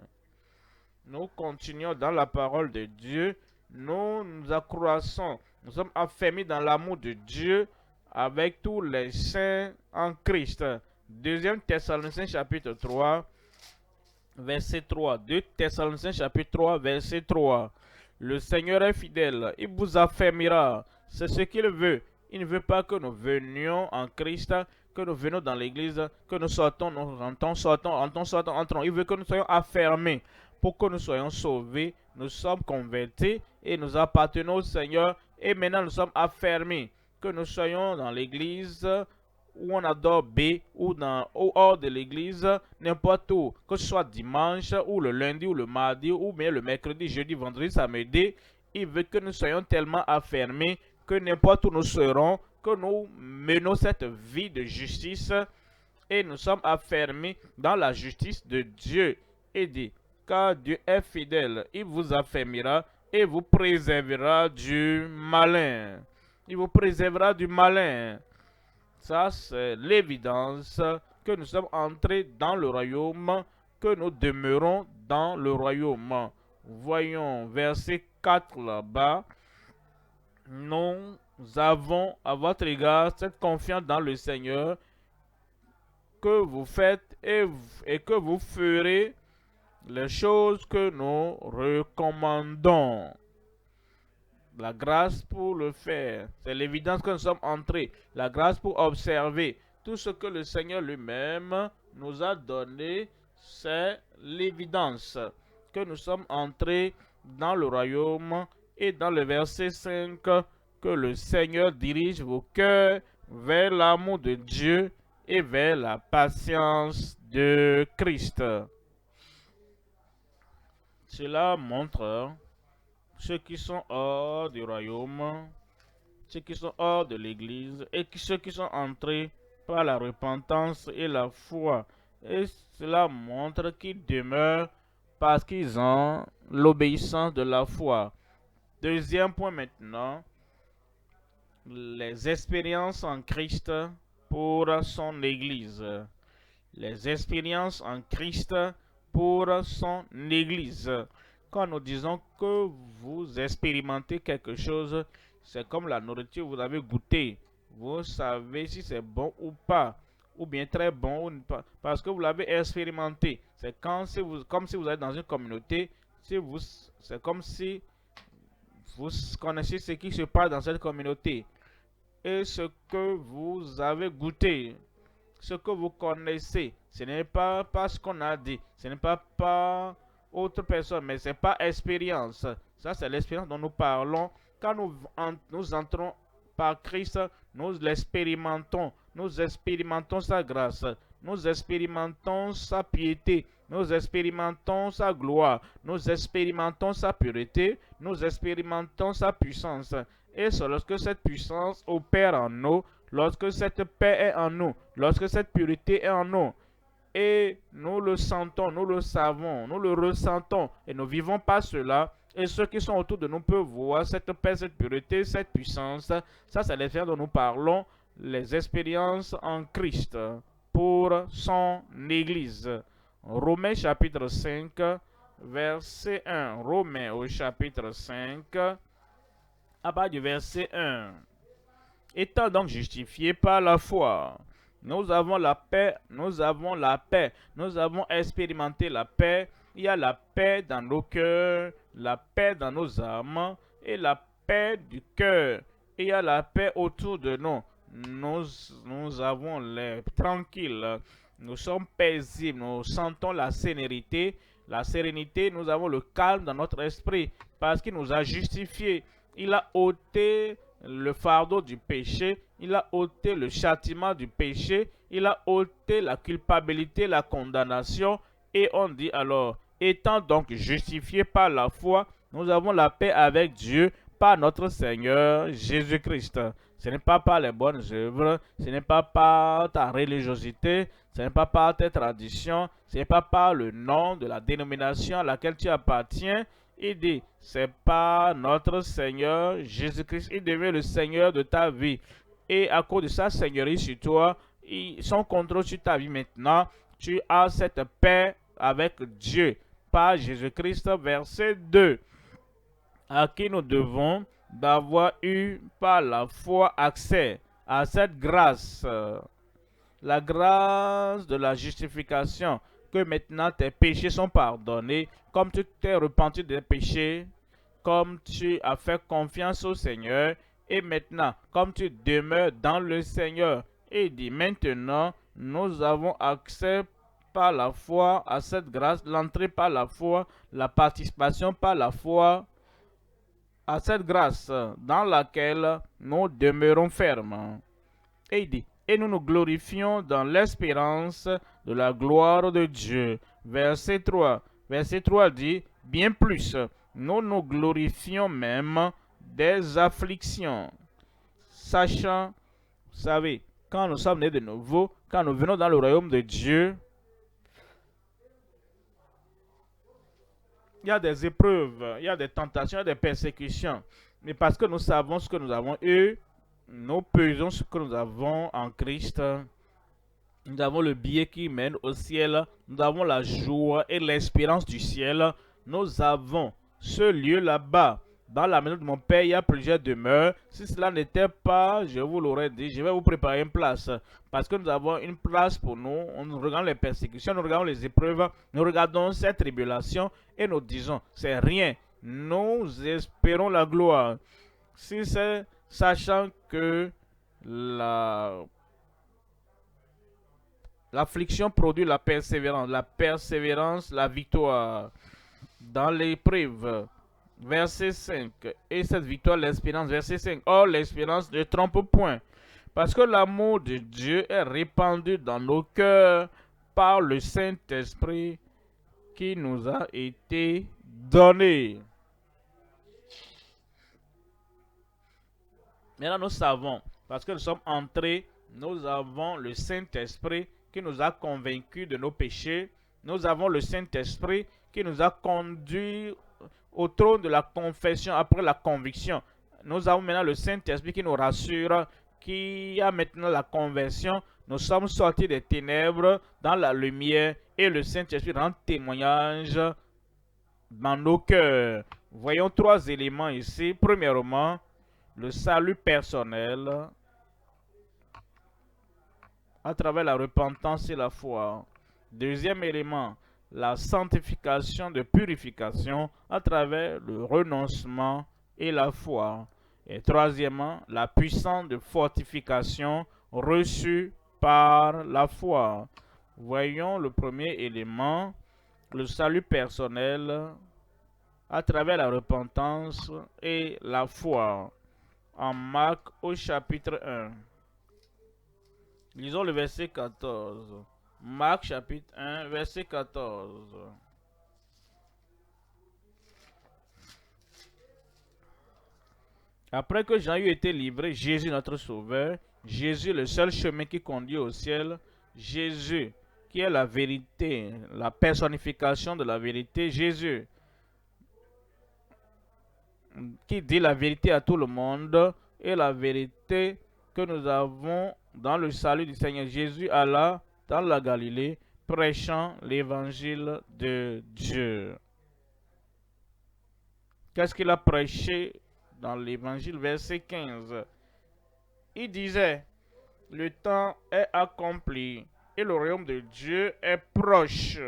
Nous continuons dans la parole de Dieu, nous nous accroissons, nous sommes affermis dans l'amour de Dieu avec tous les saints en Christ. 2 Thessaloniciens chapitre 3, verset 3. 2 Thessaloniciens chapitre 3, verset 3. Le Seigneur est fidèle, il vous affermira. C'est ce qu'il veut. Il ne veut pas que nous venions en Christ, que nous venions dans l'église, que nous sortons, nous entrons. Il veut que nous soyons affermés pour que nous soyons sauvés. Nous sommes convertis et nous appartenons au Seigneur. Et maintenant nous sommes affermés. Que nous soyons dans l'église où on adore B ou hors de l'église, n'importe où, que ce soit dimanche ou le lundi ou le mardi ou bien le mercredi, jeudi, vendredi, samedi, il veut que nous soyons tellement affermés que n'importe où nous serons, que nous menons cette vie de justice et nous sommes affermés dans la justice de Dieu. Et dit, car Dieu est fidèle, il vous affermira et vous préservera du malin. Il vous préservera du malin. Ça, c'est l'évidence que nous sommes entrés dans le royaume, que nous demeurons dans le royaume. Voyons verset 4 là-bas. Nous avons à votre égard cette confiance dans le Seigneur que vous faites et que vous ferez les choses que nous recommandons. La grâce pour le faire. C'est l'évidence que nous sommes entrés. La grâce pour observer. Tout ce que le Seigneur lui-même nous a donné, c'est l'évidence que nous sommes entrés dans le royaume. Et dans le verset 5, que le Seigneur dirige vos cœurs vers l'amour de Dieu et vers la patience de Christ. Cela montre ceux qui sont hors du royaume, ceux qui sont hors de l'église et ceux qui sont entrés par la repentance et la foi. Et cela montre qu'ils demeurent parce qu'ils ont l'obéissance de la foi. Deuxième point maintenant, les expériences en Christ pour son église. Les expériences en Christ pour son église. Quand nous disons que vous expérimentez quelque chose, c'est comme la nourriture, vous avez goûté. Vous savez si c'est bon ou pas, ou bien très bon ou pas, parce que vous l'avez expérimenté. C'est comme si vous êtes dans une communauté, c'est comme si vous connaissez ce qui se passe dans cette communauté. Et ce que vous avez goûté, ce que vous connaissez, Ce n'est pas ce qu'on a dit. Ce n'est pas autre personne, mais c'est pas expérience. Ça, c'est l'expérience dont nous parlons. Quand nous entrons par Christ, nous l'expérimentons. Nous expérimentons sa grâce. Nous expérimentons sa piété. Nous expérimentons sa gloire. Nous expérimentons sa pureté. Nous expérimentons sa puissance. Et c'est lorsque cette puissance opère en nous, lorsque cette paix est en nous, lorsque cette pureté est en nous, et nous le sentons, nous le savons, nous le ressentons, et nous vivons pas cela, et ceux qui sont autour de nous peuvent voir cette paix, cette pureté, cette puissance. Ça, c'est l'expérience dont nous parlons, les expériences en Christ pour son Église. Romains chapitre 5, verset 1. Romains au chapitre 5, à bas du verset 1. Étant donc justifiés par la foi, nous avons la paix, nous avons expérimenté la paix. Il y a la paix dans nos cœurs, la paix dans nos âmes et la paix du cœur. Il y a la paix autour de nous. Nous avons l'air tranquille, nous sommes paisibles, nous sentons la sérénité. Nous avons le calme dans notre esprit parce qu'il nous a justifiés. Il a ôté le fardeau du péché, il a ôté le châtiment du péché, il a ôté la culpabilité, la condamnation, et on dit alors, étant donc justifiés par la foi, nous avons la paix avec Dieu par notre Seigneur Jésus-Christ. Ce n'est pas par les bonnes œuvres, ce n'est pas par ta religiosité, ce n'est pas par tes traditions, ce n'est pas par le nom de la dénomination à laquelle tu appartiens. Il dit, c'est par notre Seigneur Jésus-Christ. Il devient le Seigneur de ta vie. Et à cause de sa seigneurie sur toi, son contrôle sur ta vie maintenant, tu as cette paix avec Dieu. Par Jésus-Christ, verset 2. À qui nous devons d'avoir eu par la foi accès à cette grâce. La grâce de la justification, que maintenant tes péchés sont pardonnés, comme tu t'es repenti des péchés, comme tu as fait confiance au Seigneur, et maintenant, comme tu demeures dans le Seigneur, et il dit maintenant, nous avons accès par la foi à cette grâce, l'entrée par la foi, la participation par la foi à cette grâce dans laquelle nous demeurons fermes. Et il dit, et nous nous glorifions dans l'espérance de la gloire de Dieu. Verset 3. Verset 3 dit, bien plus, nous nous glorifions même des afflictions. Sachant, vous savez, quand nous sommes nés de nouveau, quand nous venons dans le royaume de Dieu, il y a des épreuves, il y a des tentations, il y a des persécutions. Mais parce que nous savons ce que nous avons eu, nous pesons ce que nous avons en Christ. Nous avons le billet qui mène au ciel. Nous avons la joie et l'espérance du ciel. Nous avons ce lieu là-bas. Dans la maison de mon Père, il y a plusieurs demeures. Si cela n'était pas, je vous l'aurais dit, je vais vous préparer une place. Parce que nous avons une place pour nous. On regarde les persécutions, nous regardons les épreuves, nous regardons cette tribulation et nous disons, c'est rien. Nous espérons la gloire. Si c'est sachant que l'affliction produit la persévérance, la victoire dans l'épreuve. Verset 5. Et cette victoire, l'espérance, verset 5. Or, l'espérance ne trompe point, parce que l'amour de Dieu est répandu dans nos cœurs par le Saint-Esprit qui nous a été donné. Maintenant, nous savons, parce que nous sommes entrés, nous avons le Saint-Esprit qui nous a convaincus de nos péchés. Nous avons le Saint-Esprit qui nous a conduits au trône de la confession après la conviction. Nous avons maintenant le Saint-Esprit qui nous rassure, qui a maintenant la conversion. Nous sommes sortis des ténèbres dans la lumière et le Saint-Esprit rend témoignage dans nos cœurs. Voyons trois éléments ici. Premièrement, le salut personnel à travers la repentance et la foi. Deuxième élément, la sanctification de purification à travers le renoncement et la foi. Et troisièmement, la puissance de fortification reçue par la foi. Voyons le premier élément, le salut personnel à travers la repentance et la foi. En Marc au chapitre 1. Lisons le verset 14. Marc chapitre 1, verset 14. Après que Jean eut été livré, Jésus notre Sauveur, Jésus le seul chemin qui conduit au ciel, Jésus qui est la vérité, la personnification de la vérité, Jésus qui dit la vérité à tout le monde et la vérité que nous avons dans le salut du Seigneur. Jésus alla dans la Galilée prêchant l'évangile de Dieu. Qu'est-ce qu'il a prêché dans l'évangile? Verset 15. Il disait, le temps est accompli et le royaume de Dieu est proche.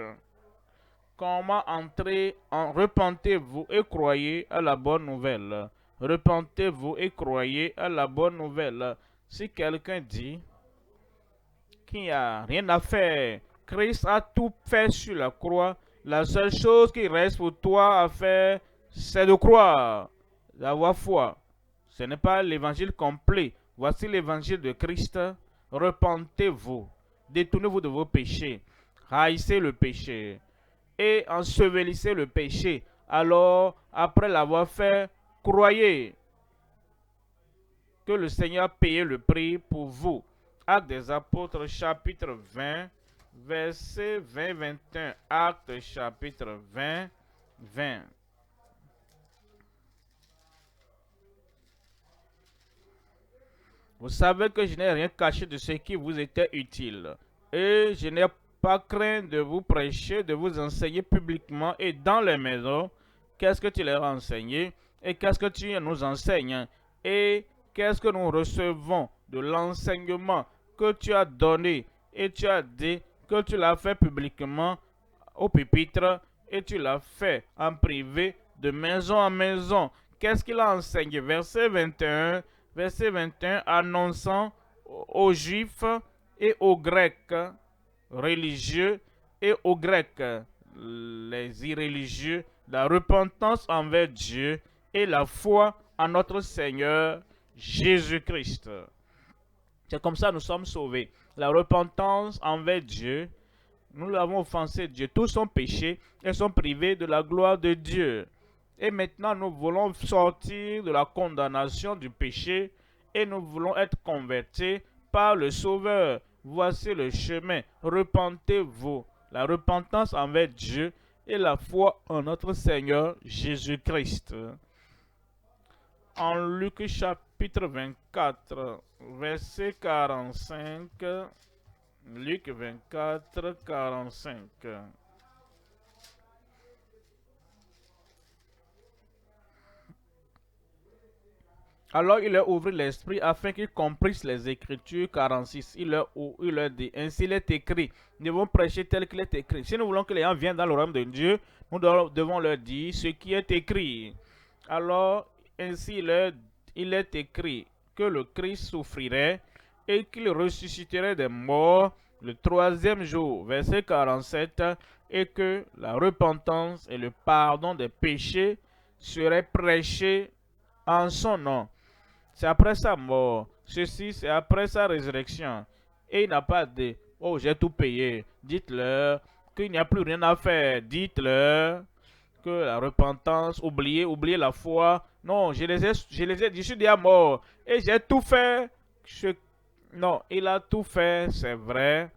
Comment entrer en repentez-vous et croyez à la bonne nouvelle. Repentez-vous et croyez à la bonne nouvelle. Si quelqu'un dit qu'il n'y a rien à faire, Christ a tout fait sur la croix, la seule chose qui reste pour toi à faire, c'est de croire, d'avoir foi. Ce n'est pas l'évangile complet. Voici l'évangile de Christ. Repentez-vous, détournez-vous de vos péchés, haïssez le péché et ensevelissez le péché. Alors, après l'avoir fait, croyez que le Seigneur a payé le prix pour vous. Actes des Apôtres, chapitre 20, verset 20-21. Actes, chapitre 20, 20. Vous savez que je n'ai rien caché de ce qui vous était utile, et je n'ai pas craint de vous prêcher, de vous enseigner publiquement et dans les maisons. Qu'est-ce que tu leur as enseigné et qu'est-ce que tu nous enseignes et qu'est-ce que nous recevons de l'enseignement que tu as donné et tu as dit que tu l'as fait publiquement au pupitre et tu l'as fait en privé de maison en maison. Qu'est-ce qu'il a enseigné? Verset 21, annonçant aux Juifs et aux Grecs religieux et aux Grecs, les irréligieux, la repentance envers Dieu et la foi en notre Seigneur Jésus-Christ. C'est comme ça que nous sommes sauvés. La repentance envers Dieu, nous l'avons offensé Dieu. Tous sont péchés et sont privés de la gloire de Dieu. Et maintenant, nous voulons sortir de la condamnation du péché et nous voulons être convertis par le Sauveur. Voici le chemin. Repentez-vous. La repentance envers Dieu et la foi en notre Seigneur Jésus-Christ. En Luc chapitre 24, verset 45. Luc 24, 45. Alors il leur ouvrit l'esprit afin qu'ils comprissent les Écritures. 46. Il leur dit, ainsi il est écrit, nous devons prêcher tel qu'il est écrit. Si nous voulons que les gens viennent dans le royaume de Dieu, nous devons leur dire ce qui est écrit. Alors ainsi il est écrit que le Christ souffrirait et qu'il ressusciterait des morts le troisième jour. Verset 47. Et que la repentance et le pardon des péchés seraient prêchés en son nom. C'est après sa mort. Ceci, c'est après sa résurrection. Et il n'a pas dit, oh, j'ai tout payé. Dites-leur qu'il n'y a plus rien à faire. Dites-leur que la repentance, oubliez la foi. Non, je les ai dit, je suis déjà mort. Et j'ai tout fait. Non, il a tout fait, c'est vrai.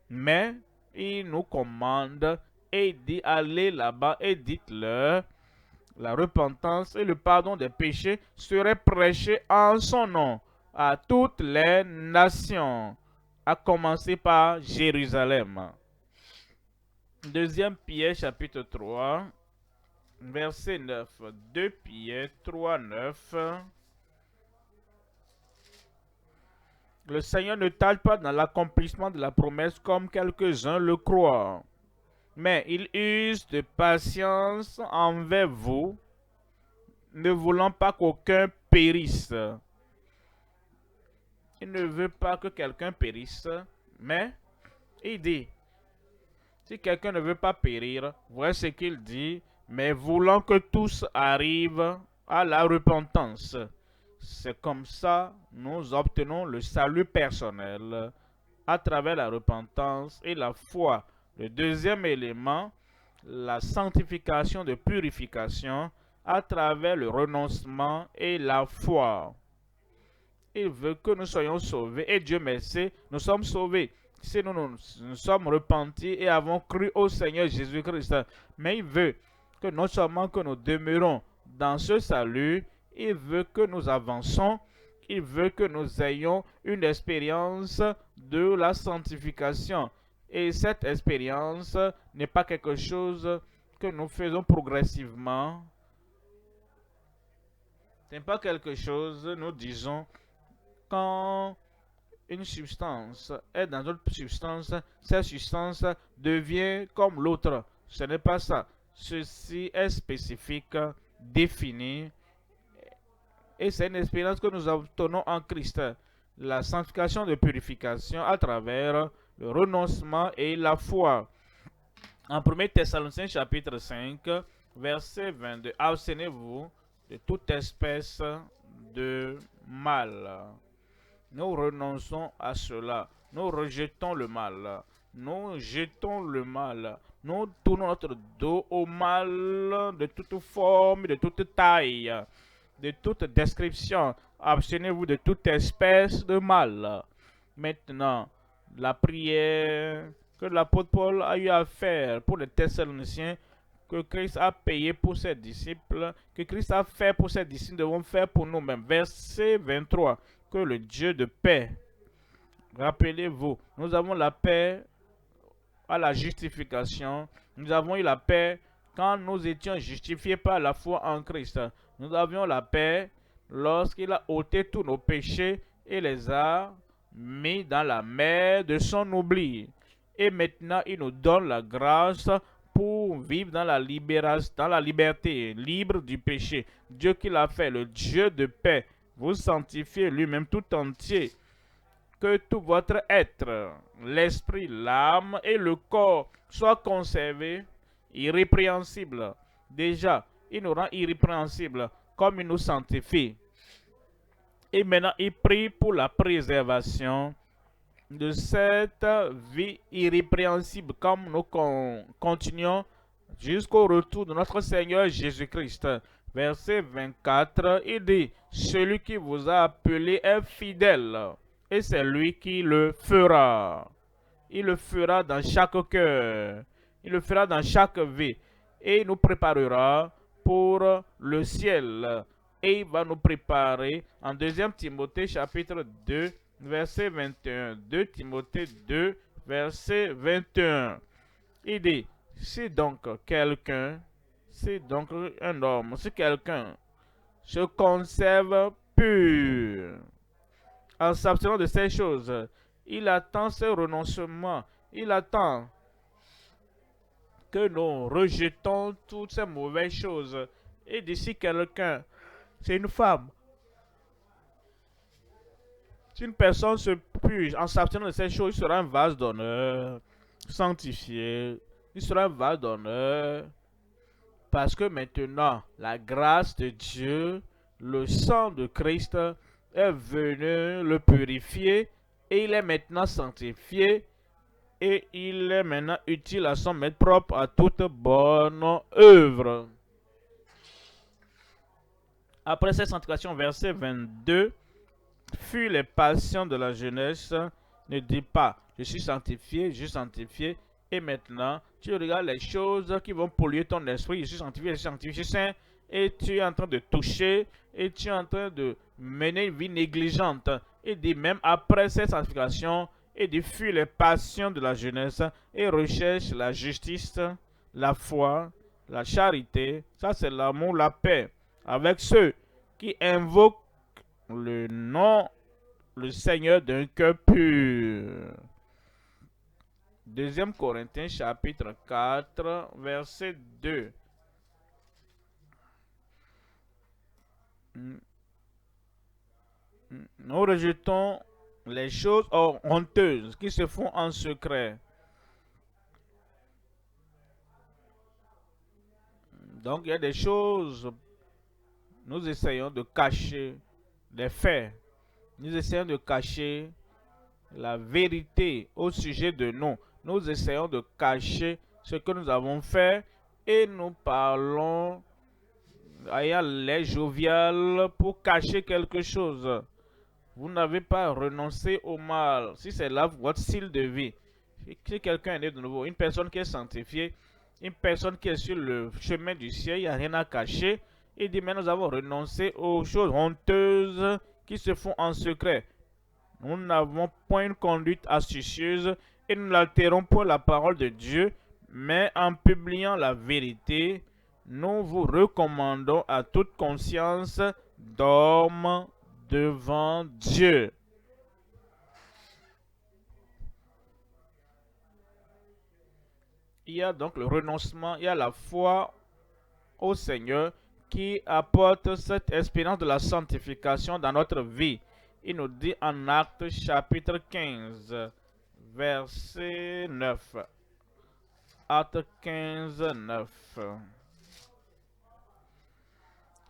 Mais il nous commande et il dit, allez là-bas et dites-leur, la repentance et le pardon des péchés seraient prêchés en son nom à toutes les nations, à commencer par Jérusalem. 2 Pierre chapitre 3, verset 9. 2 Pierre 3, 9. Le Seigneur ne tarde pas dans l'accomplissement de la promesse comme quelques-uns le croient, mais il use de patience envers vous, ne voulant pas qu'aucun périsse. Il ne veut pas que quelqu'un périsse, mais Il dit, si quelqu'un ne veut pas périr, voilà ce qu'il dit, mais voulant que tous arrivent à la repentance. C'est comme ça nous obtenons le salut personnel à travers la repentance et la foi. Le deuxième élément, la sanctification de purification à travers le renoncement et la foi. Il veut que nous soyons sauvés et Dieu merci, nous sommes sauvés. Si nous sommes repentis et avons cru au Seigneur Jésus-Christ, mais il veut que non seulement que nous demeurons dans ce salut, il veut que nous avançons, il veut que nous ayons une expérience de la sanctification. Et cette expérience n'est pas quelque chose que nous faisons progressivement. Ce n'est pas quelque chose, nous disons, quand une substance est dans une autre substance, cette substance devient comme l'autre. Ce n'est pas ça. Ceci est spécifique, défini, et c'est une expérience que nous obtenons en Christ. La sanctification de purification à travers le renoncement et la foi. En 1 Thessaloniciens chapitre 5, verset 22, abstenez-vous de toute espèce de mal. Nous renonçons à cela. Nous rejetons le mal. Nous jetons le mal. Nous tournons notre dos au mal de toute forme, de toute taille, de toute description. Abstenez-vous de toute espèce de mal. Maintenant, la prière que l'apôtre Paul a eu à faire pour les Thessaloniciens, que Christ a payé pour ses disciples, que Christ a fait pour ses disciples, nous devons faire pour nous-mêmes. Verset 23. Que le Dieu de paix, rappelez-vous, nous avons la paix à la justification, nous avons eu la paix quand nous étions justifiés par la foi en Christ. Nous avions la paix lorsqu'il a ôté tous nos péchés et les a mis dans la mer de son oubli. Et maintenant, il nous donne la grâce pour vivre dans la libération, dans la liberté, libre du péché. Dieu qui l'a fait, le Dieu de paix, vous sanctifiez lui-même tout entier, que tout votre être, l'esprit, l'âme et le corps soient conservés irrépréhensibles. Déjà, il nous rend irrépréhensibles comme il nous sanctifie. Et maintenant, il prie pour la préservation de cette vie irrépréhensible comme nous continuons jusqu'au retour de notre Seigneur Jésus-Christ. Verset 24, il dit, celui qui vous a appelé est fidèle, et c'est lui qui le fera. Il le fera dans chaque cœur, il le fera dans chaque vie, et il nous préparera pour le ciel. Et il va nous préparer en 2 Timothée chapitre 2, verset 21. 2 Timothée 2, verset 21. Il dit, si donc un homme, si quelqu'un se conserve pur, en s'abstenant de ces choses, il attend ce renoncement, il attend que nous rejetons toutes ces mauvaises choses. Et d'ici quelqu'un, c'est une femme, si une personne se purge en s'abstenant de ces choses, il sera un vase d'honneur, sanctifié, il sera un vase d'honneur, parce que maintenant, la grâce de Dieu, le sang de Christ est venu le purifier et il est maintenant sanctifié et il est maintenant utile à son maître propre à toute bonne œuvre. Après cette sanctification, verset 22, fuis les passions de la jeunesse, ne dis pas, je suis sanctifié, et maintenant, tu regardes les choses qui vont polluer ton esprit, je suis sanctifié, je suis saint, et tu es en train de toucher, et tu es en train de mener une vie négligente. Et dit, même après cette sanctification, et dit, fuis les passions de la jeunesse, et recherche la justice, la foi, la charité, ça c'est l'amour, la paix, avec ceux qui invoquent le Seigneur d'un cœur pur. 2 Corinthiens chapitre 4, verset 2. Nous rejetons les choses honteuses qui se font en secret. Donc il y a des choses, nous essayons de cacher des faits. Nous essayons de cacher la vérité au sujet de nous. Nous essayons de cacher ce que nous avons fait et nous parlons ayant l'air jovial pour cacher quelque chose. Vous n'avez pas renoncé au mal. Si c'est là votre style de vie, si quelqu'un est né de nouveau, une personne qui est sanctifiée, une personne qui est sur le chemin du ciel, il n'y a rien à cacher. Il dit, mais nous avons renoncé aux choses honteuses qui se font en secret. Nous n'avons point une conduite astucieuse et nous n'altérons point la parole de Dieu, mais en publiant la vérité, nous vous recommandons à toute conscience d'homme devant Dieu. Il y a donc le renoncement, il y a la foi au Seigneur qui apporte cette expérience de la sanctification dans notre vie. Il nous dit en Actes chapitre 15, verset 9. Actes 15, 9.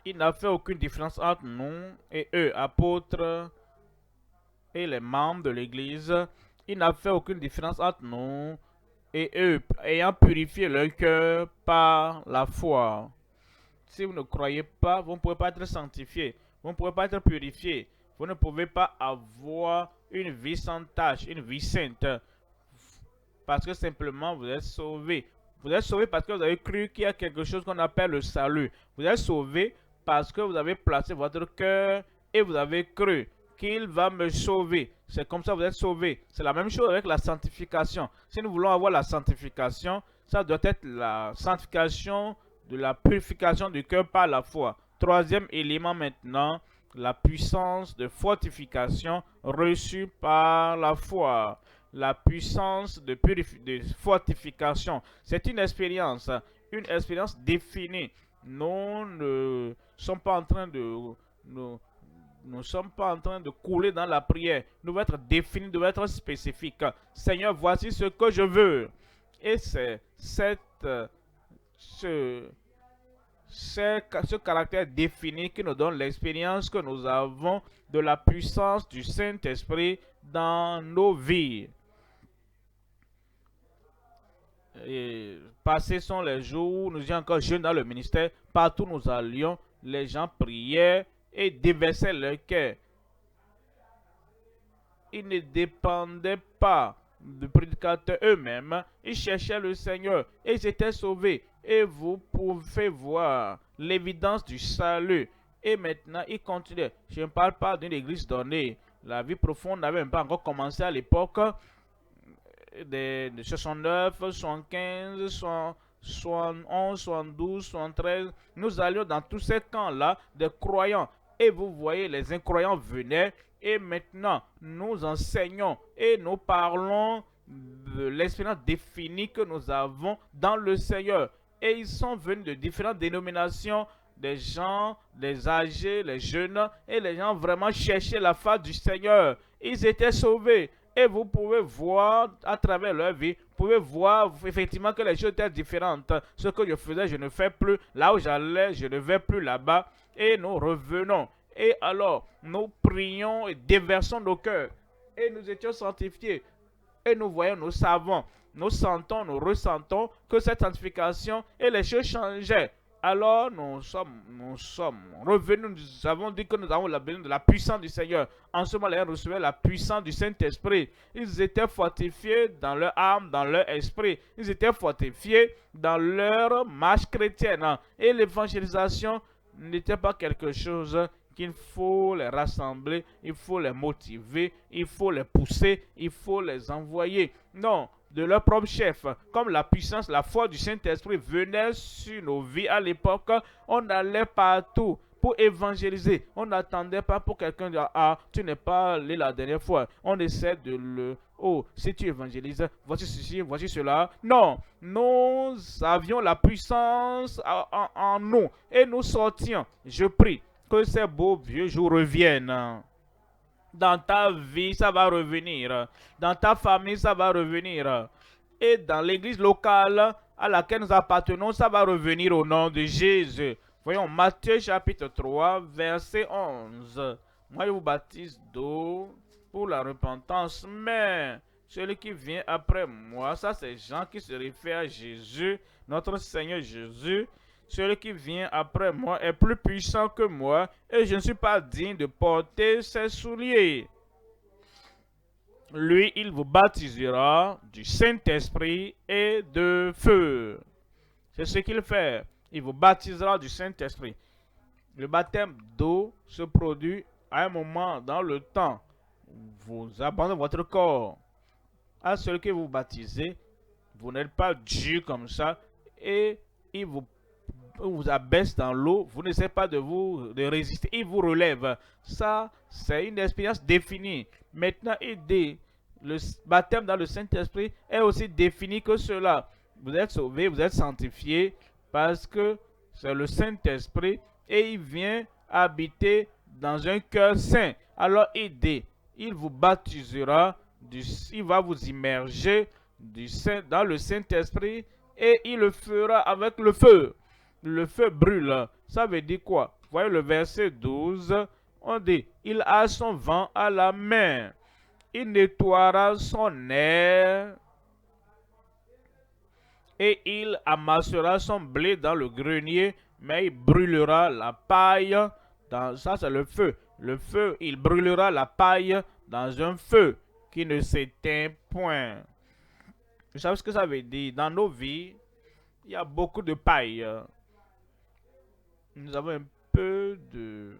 Il n'a fait aucune différence entre nous et eux, apôtres et les membres de l'Église. Il n'a fait aucune différence entre nous et eux, ayant purifié leur cœur par la foi. Si vous ne croyez pas, vous ne pouvez pas être sanctifié. Vous ne pouvez pas être purifié. Vous ne pouvez pas avoir une vie sans tache, une vie sainte. Parce que simplement vous êtes sauvé. Vous êtes sauvé parce que vous avez cru qu'il y a quelque chose qu'on appelle le salut. Vous êtes sauvé parce que vous avez placé votre cœur et vous avez cru qu'il va me sauver. C'est comme ça que vous êtes sauvé. C'est la même chose avec la sanctification. Si nous voulons avoir la sanctification, ça doit être la sanctification de la purification du cœur par la foi. Troisième élément maintenant, la puissance de fortification reçue par la foi. La puissance de fortification, c'est une expérience définie. Nous ne sommes pas en train de nous sommes pas en train de couler dans la prière. Nous devons être définis, nous devons être spécifiques. Seigneur, voici ce que je veux. Et c'est ce caractère défini qui nous donne l'expérience que nous avons de la puissance du Saint-Esprit dans nos vies. Et passés sont les jours où nous étions encore jeunes dans le ministère. Partout où nous allions, les gens priaient et déversaient leur cœur. Ils ne dépendaient pas des prédicateurs eux-mêmes. Ils cherchaient le Seigneur et ils étaient sauvés. Et vous pouvez voir l'évidence du salut. Et maintenant, ils continuaient. Je ne parle pas d'une église donnée. La vie profonde n'avait même pas encore commencé à l'époque de 69, 75, 71, 72, 73. Nous allions dans tous ces camps-là des croyants. Et vous voyez, les incroyants venaient. Et maintenant, nous enseignons et nous parlons de l'expérience définie que nous avons dans le Seigneur. Et ils sont venus de différentes dénominations, des gens, des âgés, les jeunes, et les gens vraiment cherchaient la face du Seigneur. Ils étaient sauvés. Et vous pouvez voir à travers leur vie, vous pouvez voir effectivement que les choses étaient différentes. Ce que je faisais, je ne fais plus. Là où j'allais, je ne vais plus là-bas. Et nous revenons. Et alors, nous prions et déversons nos cœurs. Et nous étions sanctifiés. Et nous voyons, nous savons, nous sentons, nous ressentons que cette sanctification et les choses changeaient. Alors nous sommes revenus, nous avons dit que nous avons la bénédiction de la puissance du Seigneur. En ce moment, ils recevaient la puissance du Saint-Esprit. Ils étaient fortifiés dans leur âme, dans leur esprit. Ils étaient fortifiés dans leur marche chrétienne. Et l'évangélisation n'était pas quelque chose qu'il faut les rassembler, il faut les motiver, il faut les pousser, il faut les envoyer. Non, de leur propre chef. Comme la puissance, la foi du Saint-Esprit venait sur nos vies à l'époque, on allait partout pour évangéliser. On n'attendait pas pour quelqu'un dire, ah, tu n'es pas allé la dernière fois. On essaie de le... Oh, si tu évangélises, voici ceci, voici cela. Non, nous avions la puissance en nous et nous sortions. Je prie que ces beaux vieux jours reviennent. Dans ta vie, ça va revenir. Dans ta famille, ça va revenir. Et dans l'église locale, à laquelle nous appartenons, ça va revenir au nom de Jésus. Voyons Matthieu chapitre 3, verset 11. Moi, je vous baptise d'eau pour la repentance, mais celui qui vient après moi, ça c'est Jean qui se réfère à Jésus, notre Seigneur Jésus. Celui qui vient après moi est plus puissant que moi et je ne suis pas digne de porter ses souliers. Lui, il vous baptisera du Saint-Esprit et de feu. C'est ce qu'il fait. Il vous baptisera du Saint-Esprit. Le baptême d'eau se produit à un moment dans le temps. Vous abandonnez votre corps à celui que vous baptisez. Vous n'êtes pas dur comme ça et il vous abaisse dans l'eau. Vous n'essayez pas de résister. Il vous relève. Ça, c'est une expérience définie. Maintenant, le baptême dans le Saint-Esprit est aussi défini que cela. Vous êtes sauvés, vous êtes sanctifiés parce que c'est le Saint-Esprit et il vient habiter dans un cœur saint. Alors il vous baptisera, il va vous immerger dans le Saint-Esprit et il le fera avec le feu. Le feu brûle. Ça veut dire quoi? Voyez le verset 12. On dit, il a son vent à la main. Il nettoiera son air et il amassera son blé dans le grenier, mais il brûlera la paille. Ça, c'est le feu. Le feu, il brûlera la paille dans un feu qui ne s'éteint point. Vous savez ce que ça veut dire? Dans nos vies, il y a beaucoup de paille. Nous avons un peu de...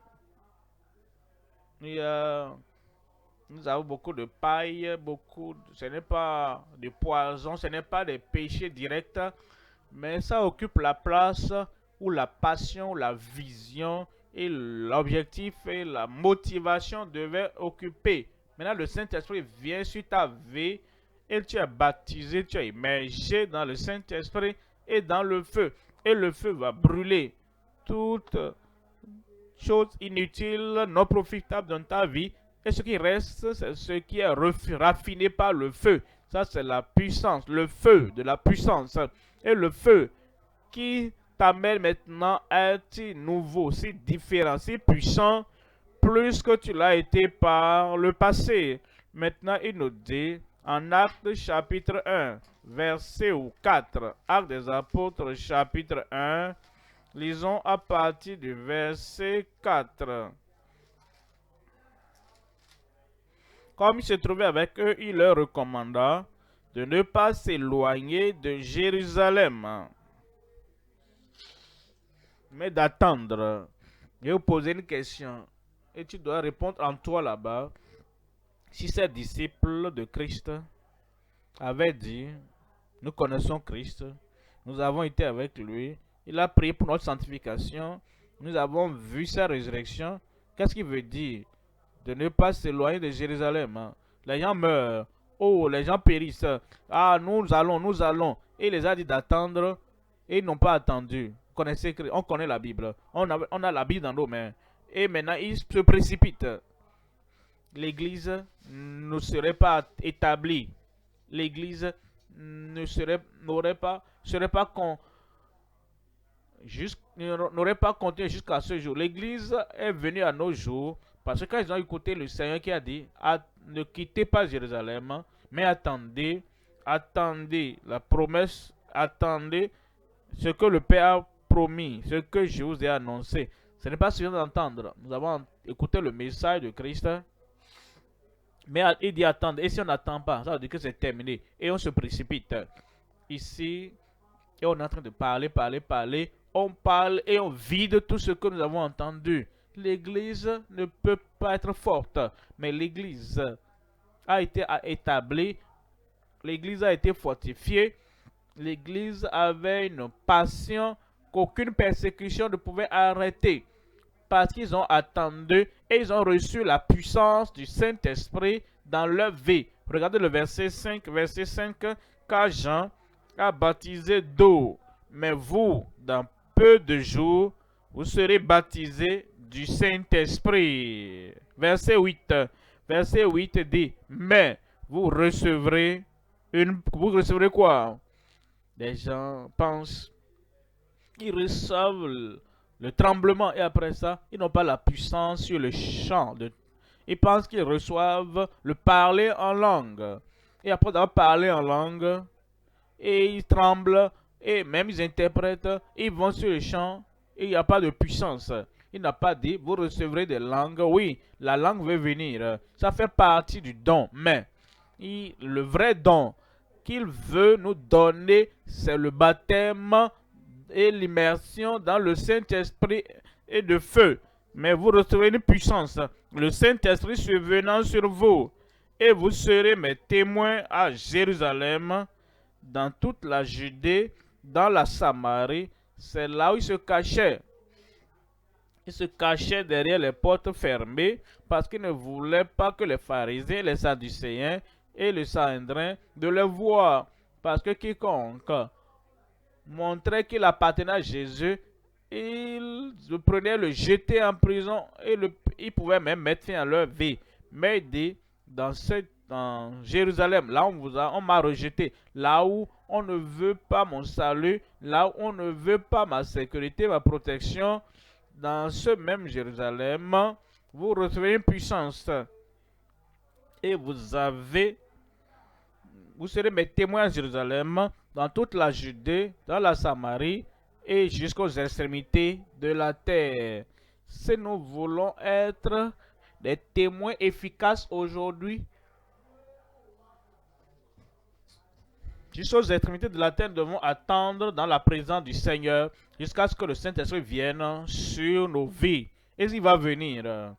Nous avons beaucoup de paille, ce n'est pas de poison, ce n'est pas des péchés directs, mais ça occupe la place où la passion, la vision et l'objectif et la motivation devaient occuper. Maintenant, le Saint-Esprit vient sur ta vie et tu es baptisé, tu es immergé dans le Saint-Esprit et dans le feu. Et le feu va brûler toute chose inutile, non profitable dans ta vie. Et ce qui reste, c'est ce qui est raffiné par le feu. Ça, c'est la puissance, le feu de la puissance. Et le feu qui t'amène maintenant à être nouveau, si différent, si puissant, plus que tu l'as été par le passé. Maintenant, il nous dit, en Actes chapitre 1, verset 4, Actes des Apôtres chapitre 1, lisons à partir du verset 4. Comme il se trouvait avec eux, il leur recommanda de ne pas s'éloigner de Jérusalem, mais d'attendre. Je vais vous poser une question et tu dois répondre en toi là-bas. Si ces disciples de Christ avaient dit, nous connaissons Christ, nous avons été avec lui, il a prié pour notre sanctification, nous avons vu sa résurrection, qu'est-ce qu'il veut dire? De ne pas s'éloigner de Jérusalem. Les gens meurent. Oh, les gens périssent. Ah, nous allons. Et il les a dit d'attendre et ils n'ont pas attendu. On connaît la Bible. On a la Bible dans nos mains. Et maintenant, ils se précipitent. L'Église ne serait pas établie. L'Église n'aurait pas continué jusqu'à ce jour. L'Église est venue à nos jours parce que quand ils ont écouté le Seigneur qui a dit ne quittez pas Jérusalem, mais attendez la promesse, attendez ce que le Père a promis, ce que je vous ai annoncé. Ce n'est pas suffisant d'entendre. Nous avons écouté le message de Christ, mais il dit attendre. Et si on n'attend pas, ça veut dire que c'est terminé. Et on se précipite. Ici, et on est en train de parler. On parle et on vide tout ce que nous avons entendu. L'Église ne peut pas être forte, mais l'Église a été établie, l'Église a été fortifiée, l'Église avait une passion qu'aucune persécution ne pouvait arrêter, parce qu'ils ont attendu et ils ont reçu la puissance du Saint-Esprit dans leur vie. Regardez le verset 5, car Jean a baptisé d'eau, mais vous, dans peu de jours, vous serez baptisés du Saint-Esprit. Verset 8 dit, mais vous recevrez quoi? des gens pensent, ils reçoivent le tremblement et après ça, ils n'ont pas la puissance sur le chant. Ils pensent qu'ils reçoivent le parler en langue. Et après avoir parlé en langue, et ils tremblent, et même ils interprètent, ils vont sur le chant, et il n'y a pas de puissance. Il n'a pas dit, vous recevrez des langues. Oui, la langue veut venir. Ça fait partie du don. Mais le vrai don qu'il veut nous donner, c'est le baptême et l'immersion dans le Saint-Esprit et de feu. Mais vous recevrez une puissance. Le Saint-Esprit survenant sur vous. Et vous serez mes témoins à Jérusalem, dans toute la Judée, dans la Samarie. C'est là où il se cachait. Il se cachait derrière les portes fermées parce qu'il ne voulait pas que les pharisiens, les sadducéens et les sanhédrins de le voir. Parce que quiconque montrait qu'il appartenait à Jésus, il prenait le jeter en prison et il pouvait même mettre fin à leur vie. Mais il dit, dans Jérusalem, là où on m'a rejeté, là où on ne veut pas mon salut, là où on ne veut pas ma sécurité, ma protection, dans ce même Jérusalem, vous recevez une puissance et vous serez mes témoins à Jérusalem, dans toute la Judée, dans la Samarie et jusqu'aux extrémités de la terre. Si nous voulons être des témoins efficaces aujourd'hui, jusqu'aux extrémités de la terre, nous devons attendre dans la présence du Seigneur jusqu'à ce que le Saint-Esprit vienne sur nos vies. Et il va venir.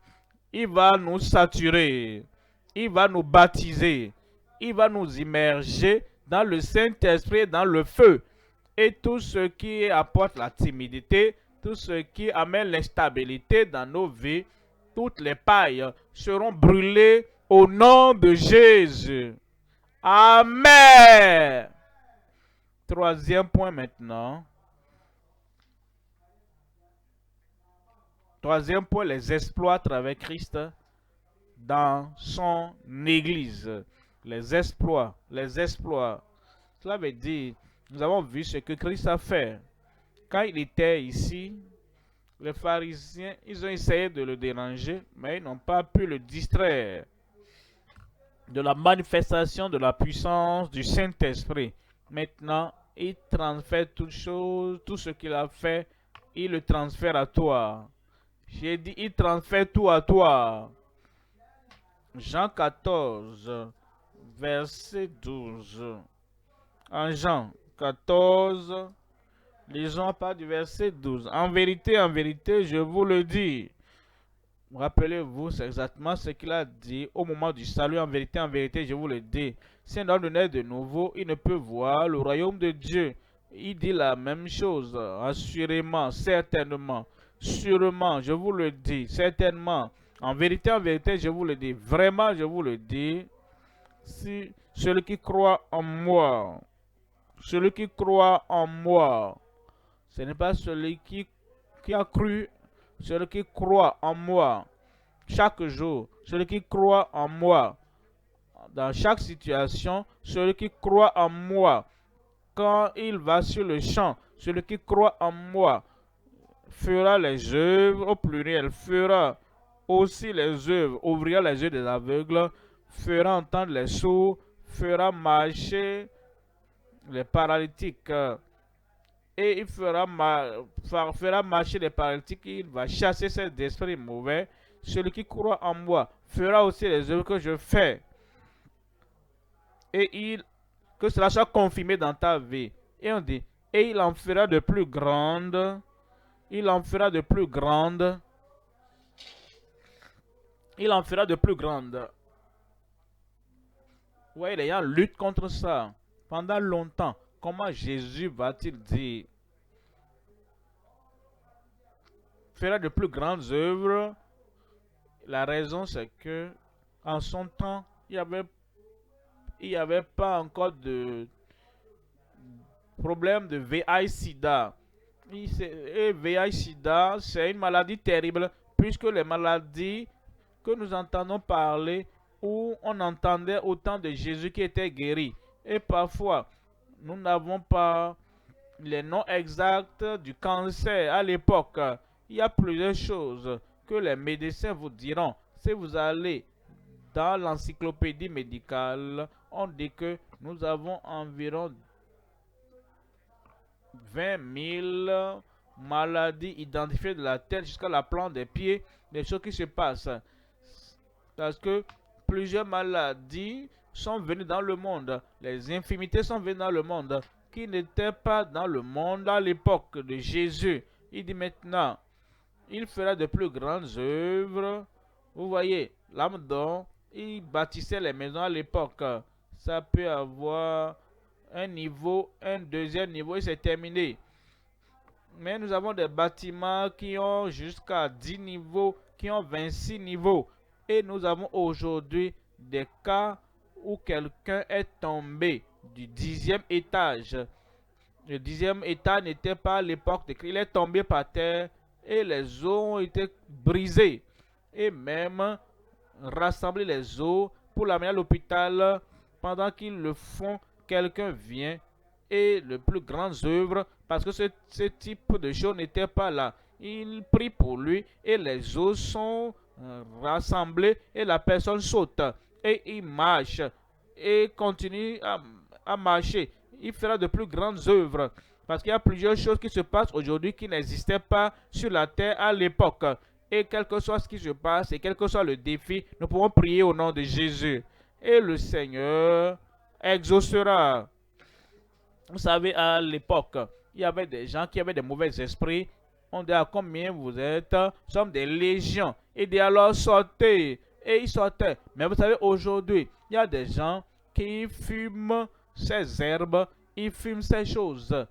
Il va nous saturer. Il va nous baptiser. Il va nous immerger dans le Saint-Esprit, dans le feu. Et tout ce qui apporte la timidité, tout ce qui amène l'instabilité dans nos vies, toutes les pailles seront brûlées au nom de Jésus. Amen. Troisième point maintenant. Troisième point, les exploits à travers Christ dans son Église. Les exploits, les exploits. Cela veut dire, nous avons vu ce que Christ a fait. Quand il était ici, les pharisiens, ils ont essayé de le déranger, mais ils n'ont pas pu le distraire de la manifestation de la puissance du Saint-Esprit. Maintenant, il transfère toutes choses, tout ce qu'il a fait, il le transfère à toi. J'ai dit, il transfère tout à toi. Jean 14, verset 12. En Jean 14, lisons pas du verset 12. En vérité, je vous le dis. Rappelez-vous, c'est exactement ce qu'il a dit au moment du salut. En vérité, je vous le dis. Si un homme ne naît de nouveau, il ne peut voir le royaume de Dieu. Il dit la même chose, assurément, certainement, sûrement, je vous le dis, certainement. En vérité, je vous le dis. Vraiment, je vous le dis. Si celui qui croit en moi, celui qui croit en moi, ce n'est pas celui qui a cru, celui qui croit en moi chaque jour, celui qui croit en moi dans chaque situation, celui qui croit en moi quand il va sur le champ, celui qui croit en moi fera les œuvres, au pluriel, fera aussi les œuvres, ouvrira les yeux des aveugles, fera entendre les sourds, fera marcher les paralytiques, et il fera marcher les paralytiques, il va chasser ces esprits mauvais. Celui qui croit en moi fera aussi les œuvres que je fais. Et que cela soit confirmé dans ta vie. Et on dit, et il en fera de plus grandes. Il en fera de plus grandes. Il en fera de plus grandes. Oui, les gens luttent contre ça. Pendant longtemps, comment Jésus va-t-il dire? Fera de plus grandes œuvres. La raison, c'est que en son temps, il n'y avait pas encore de problème de VIH-Sida. Et VIH-Sida, c'est une maladie terrible, puisque les maladies que nous entendons parler, où on entendait autant de Jésus qui était guéri. Et parfois, nous n'avons pas les noms exacts du cancer à l'époque. Il y a plusieurs choses que les médecins vous diront. Si vous allez dans l'encyclopédie médicale, on dit que nous avons environ 20 000 maladies identifiées de la tête jusqu'à la plante des pieds, des choses qui se passent. Parce que plusieurs maladies sont venues dans le monde, les infirmités sont venues dans le monde, qui n'étaient pas dans le monde à l'époque de Jésus. Il dit maintenant, il fera de plus grandes œuvres. Vous voyez, là-dedans, il bâtissait les maisons à l'époque. Ça peut avoir un niveau, un deuxième niveau et c'est terminé. Mais nous avons des bâtiments qui ont jusqu'à 10 niveaux, qui ont 26 niveaux. Et nous avons aujourd'hui des cas où quelqu'un est tombé du 10e étage. Le 10e étage n'était pas à l'époque de Christ. Il est tombé par terre et les os ont été brisés. Et même rassembler les os pour l'amener à l'hôpital. Pendant qu'ils le font, quelqu'un vient et les plus grandes œuvres, parce que ce type de choses n'était pas là. Il prie pour lui et les os sont rassemblés et la personne saute et il marche et continue à marcher. Il fera de plus grandes œuvres parce qu'il y a plusieurs choses qui se passent aujourd'hui qui n'existaient pas sur la terre à l'époque. Et quel que soit ce qui se passe et quel que soit le défi, nous pouvons prier au nom de Jésus. Et le Seigneur exaucera. Vous savez, à l'époque, il y avait des gens qui avaient des mauvais esprits. On dit à combien vous êtes? Nous sommes des légions. Et dit alors sortez. Et ils sortaient. Mais vous savez, aujourd'hui, il y a des gens qui fument ces herbes, ils fument ces choses.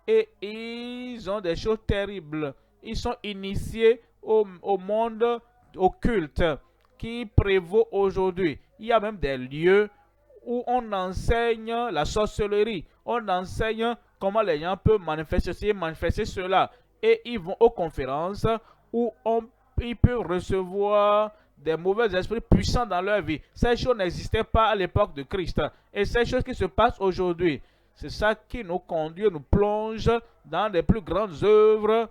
Et ils ont des choses terribles. Ils sont initiés au monde occulte qui prévaut aujourd'hui. Il y a même des lieux où on enseigne la sorcellerie. On enseigne comment les gens peuvent manifester ceci et manifester cela. Et ils vont aux conférences où ils peuvent recevoir des mauvais esprits puissants dans leur vie. Ces choses n'existaient pas à l'époque de Christ. Et ces choses qui se passent aujourd'hui, c'est ça qui nous conduit, nous plonge dans les plus grandes œuvres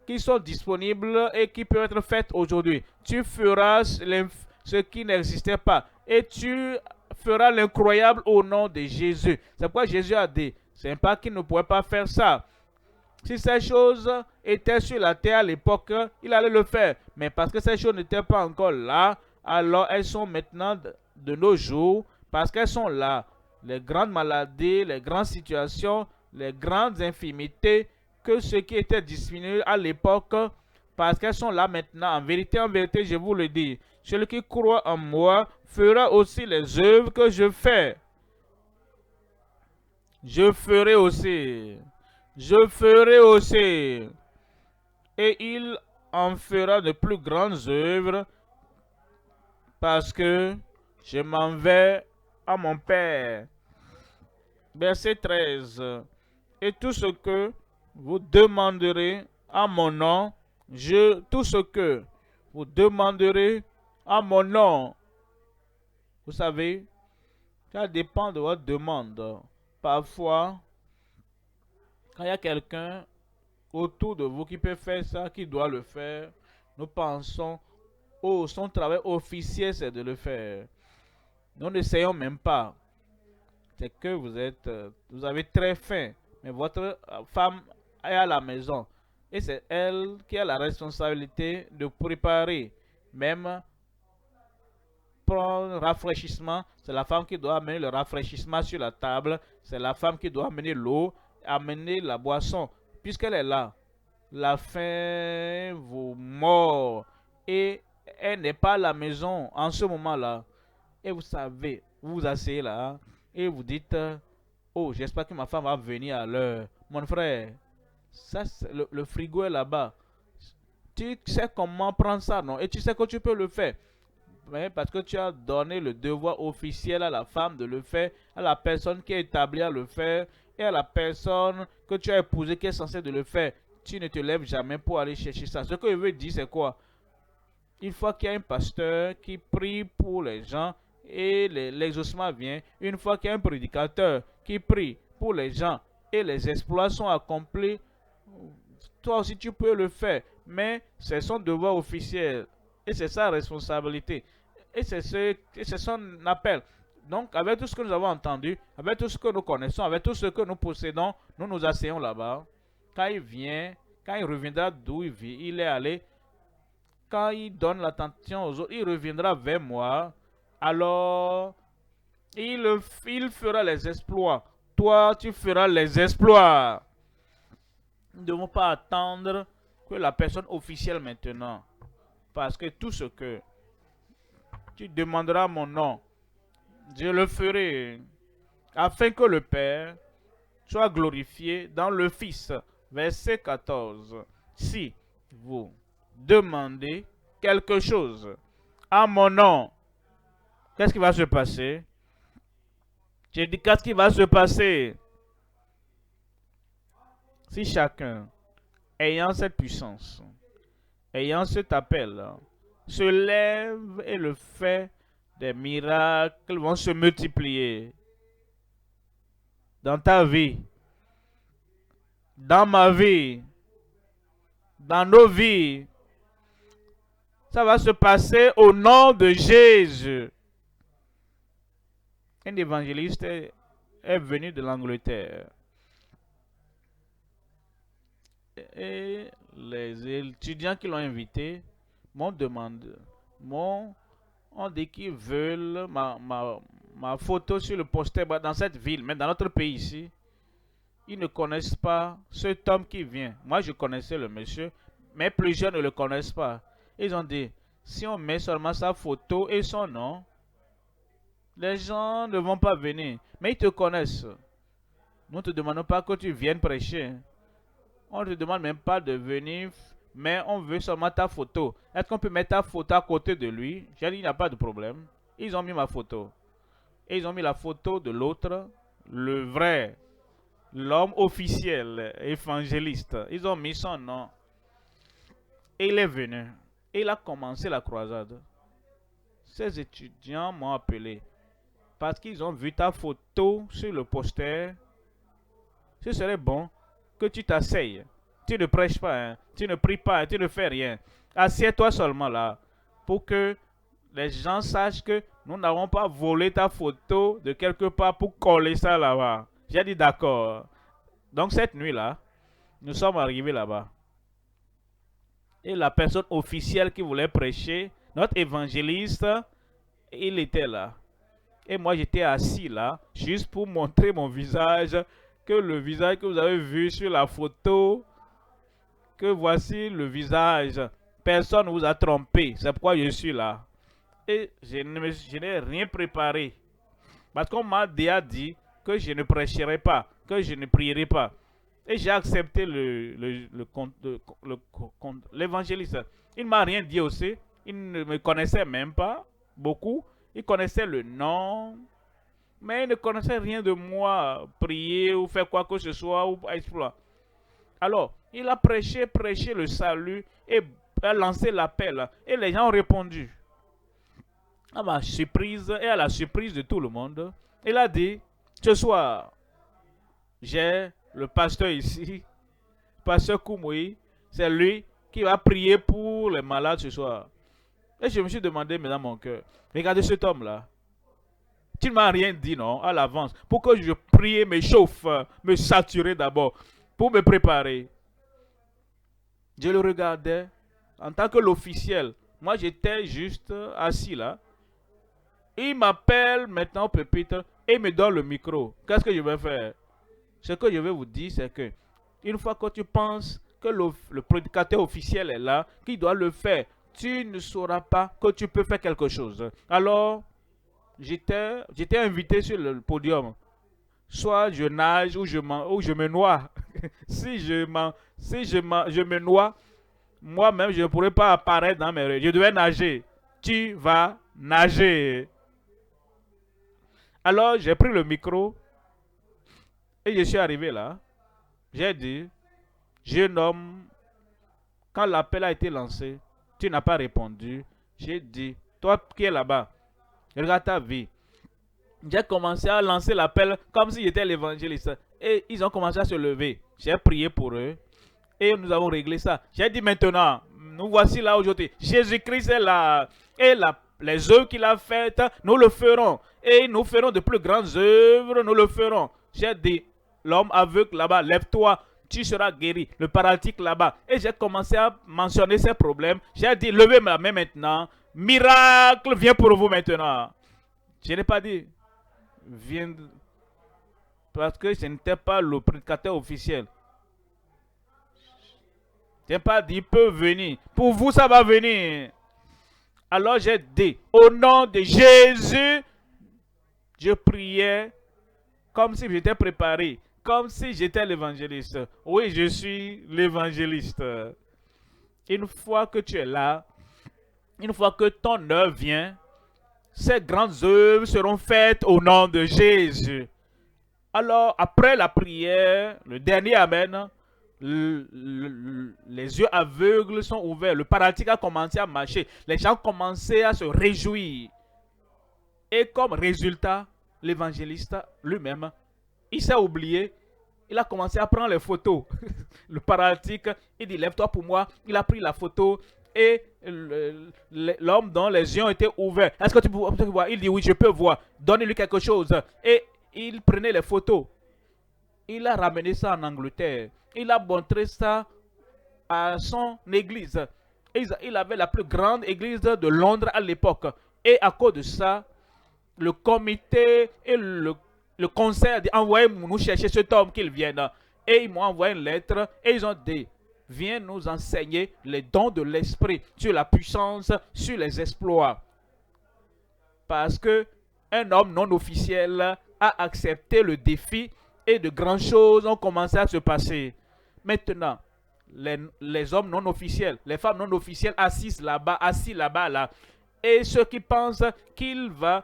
qui sont disponibles et qui peuvent être faites aujourd'hui. Tu feras ce qui n'existait pas et tu feras l'incroyable au nom de Jésus. C'est pourquoi Jésus a dit, c'est pas qu'il ne pouvait pas faire ça. Si ces choses étaient sur la terre à l'époque, il allait le faire. Mais parce que ces choses n'étaient pas encore là, alors elles sont maintenant de nos jours, parce qu'elles sont là. Les grandes maladies, les grandes situations, les grandes infirmités, que ce qui était disponible à l'époque, parce qu'elles sont là maintenant. En vérité, je vous le dis, celui qui croit en moi fera aussi les œuvres que je fais. Je ferai aussi. Je ferai aussi. Et il en fera de plus grandes œuvres parce que je m'en vais à mon Père. Verset 13. Et tout ce que vous demanderez à mon nom, tout ce que vous demanderez à mon nom. Vous savez, ça dépend de votre demande. Parfois, quand il y a quelqu'un autour de vous qui peut faire ça, qui doit le faire, nous pensons, oh, son travail officiel, c'est de le faire. Nous n'essayons même pas. C'est que vous avez très faim, mais votre femme est à la maison. Et c'est elle qui a la responsabilité de préparer. Même prendre rafraîchissement, c'est la femme qui doit amener le rafraîchissement sur la table. C'est la femme qui doit amener l'eau, amener la boisson. Puisqu'elle est là, la faim vous mord. Et elle n'est pas à la maison en ce moment-là. Et vous savez, vous vous asseyez là et vous dites, oh, j'espère que ma femme va venir à l'heure. Mon frère, ça, le frigo est là-bas. Tu sais comment prendre ça, non? Et tu sais que tu peux le faire. Mais parce que tu as donné le devoir officiel à la femme de le faire, à la personne qui est établie à le faire, et à la personne que tu as épousée qui est censée de le faire. Tu ne te lèves jamais pour aller chercher ça. Ce que je veux dire, c'est quoi? Une fois qu'il y a un pasteur qui prie pour les gens et l'exaucement vient, une fois qu'il y a un prédicateur qui prie pour les gens et les exploits sont accomplis, toi aussi tu peux le faire. Mais c'est son devoir officiel et c'est sa responsabilité. Et c'est son appel. Donc, avec tout ce que nous avons entendu, avec tout ce que nous connaissons, avec tout ce que nous possédons, nous nous asseyons là-bas. Quand il vient, quand il reviendra d'où il est allé, quand il donne l'attention aux autres, il reviendra vers moi. Alors, il fera les exploits. Toi, tu feras les exploits. Nous ne devons pas attendre que la personne officielle maintenant. Parce que tout ce que tu demanderas mon nom, je le ferai. Afin que le Père soit glorifié dans le Fils. Verset 14. Si vous demandez quelque chose à mon nom, qu'est-ce qui va se passer? J'ai dit, qu'est-ce qui va se passer? Si chacun, ayant cette puissance, ayant cet appel, se lève et le fait, des miracles vont se multiplier dans ta vie, dans ma vie, dans nos vies. Ça va se passer au nom de Jésus. Un évangéliste est venu de l'Angleterre. Et les étudiants qui l'ont invité m'ont demandé, on dit qu'ils veulent ma photo sur le poster dans cette ville, mais dans notre pays ici, ils ne connaissent pas cet homme qui vient. Moi, je connaissais le monsieur, mais plusieurs ne le connaissent pas. Ils ont dit, si on met seulement sa photo et son nom, les gens ne vont pas venir. Mais ils te connaissent. Nous ne te demandons pas que tu viennes prêcher. On ne te demande même pas de venir, mais on veut seulement ta photo. Est-ce qu'on peut mettre ta photo à côté de lui? J'ai dit, il n'y a pas de problème. Ils ont mis ma photo. Et ils ont mis la photo de l'autre, le vrai, l'homme officiel, évangéliste. Ils ont mis son nom. Et il est venu. Et il a commencé la croisade. Ces étudiants m'ont appelé. Parce qu'ils ont vu ta photo sur le poster. Ce serait bon que tu t'asseyes. Tu ne prêches pas, hein. Tu ne pries pas, hein. Tu ne fais rien. Assieds-toi seulement là. Pour que les gens sachent que nous n'avons pas volé ta photo de quelque part pour coller ça là-bas. J'ai dit d'accord. Donc cette nuit-là, nous sommes arrivés là-bas. Et la personne officielle qui voulait prêcher, notre évangéliste, il était là. Et moi j'étais assis là, juste pour montrer mon visage, que le visage que vous avez vu sur la photo, que voici le visage. Personne ne vous a trompé, c'est pourquoi je suis là. Et je n'ai rien préparé. Parce qu'on m'a déjà dit que je ne prêcherai pas, que je ne prierai pas. Et j'ai accepté l'évangéliste. Il ne m'a rien dit aussi. Il ne me connaissait même pas beaucoup. Il connaissait le nom. Mais il ne connaissait rien de moi, prier ou faire quoi que ce soit ou exploit. Alors, il a prêché le salut et a lancé l'appel. Et les gens ont répondu. À ma surprise et à la surprise de tout le monde, il a dit, ce soir, j'ai le pasteur ici, pasteur Koumoui, c'est lui qui va prier pour les malades ce soir. Et je me suis demandé, mais dans mon cœur, regardez cet homme-là. Tu ne m'as rien dit, non, à l'avance, pour que je prie, me chauffe, me saturer d'abord, pour me préparer. Je le regardais en tant que l'officiel. Moi, j'étais juste assis là. Il m'appelle maintenant au pupitre et me donne le micro. Qu'est-ce que je vais faire? Ce que je vais vous dire, c'est que une fois que tu penses que le prédicateur officiel est là, qu'il doit le faire, tu ne sauras pas que tu peux faire quelque chose. Alors, j'étais invité sur le podium. Soit je nage ou je me noie. Si je me noie, moi-même, je ne pourrais pas apparaître dans mes rêves. Je devais nager. Tu vas nager. Alors, j'ai pris le micro et je suis arrivé là. J'ai dit, jeune homme, quand l'appel a été lancé, tu n'as pas répondu. J'ai dit, toi qui es là-bas, regarde ta vie. J'ai commencé à lancer l'appel comme si j'étais l'évangéliste. Et ils ont commencé à se lever. J'ai prié pour eux. Et nous avons réglé ça. J'ai dit maintenant, nous voici là aujourd'hui. Jésus-Christ est là. Et les œuvres qu'il a faites, nous le ferons. Et nous ferons de plus grandes œuvres, nous le ferons. J'ai dit, l'homme aveugle là-bas, lève-toi, tu seras guéri. Le paralytique là-bas. Et j'ai commencé à mentionner ces problèmes. J'ai dit, levez ma main maintenant. Miracle vient pour vous maintenant. Je n'ai pas dit, viens, parce que je n'étais pas le prédicateur officiel. Je n'ai pas dit, peut venir. Pour vous, ça va venir. Alors j'ai dit, au nom de Jésus, je priais comme si j'étais préparé, comme si j'étais l'évangéliste. Oui, je suis l'évangéliste. Une fois que tu es là, une fois que ton œuvre vient, ces grandes œuvres seront faites au nom de Jésus. Alors, après la prière, le dernier Amen, les yeux aveugles sont ouverts. Le paralytique a commencé à marcher. Les gens commençaient à se réjouir. Et comme résultat, l'évangéliste lui-même, il s'est oublié. Il a commencé à prendre les photos. Le paralytique, il dit, lève-toi pour moi. Il a pris la photo et l'homme dont les yeux ont été ouverts. Est-ce que tu peux voir? Il dit, oui, je peux voir. Donnez-lui quelque chose. Et il prenait les photos. Il a ramené ça en Angleterre. Il a montré ça à son église. Il avait la plus grande église de Londres à l'époque. Et à cause de ça, le comité et le conseil a dit, envoyez-nous chercher cet homme qu'il vienne. Et ils m'ont envoyé une lettre et ils ont dit, viens nous enseigner les dons de l'esprit, sur la puissance, sur les exploits. Parce que un homme non officiel a accepté le défi et de grandes choses ont commencé à se passer. Maintenant, les hommes non officiels, les femmes non officielles assis là-bas, là, et ceux qui pensent qu'il va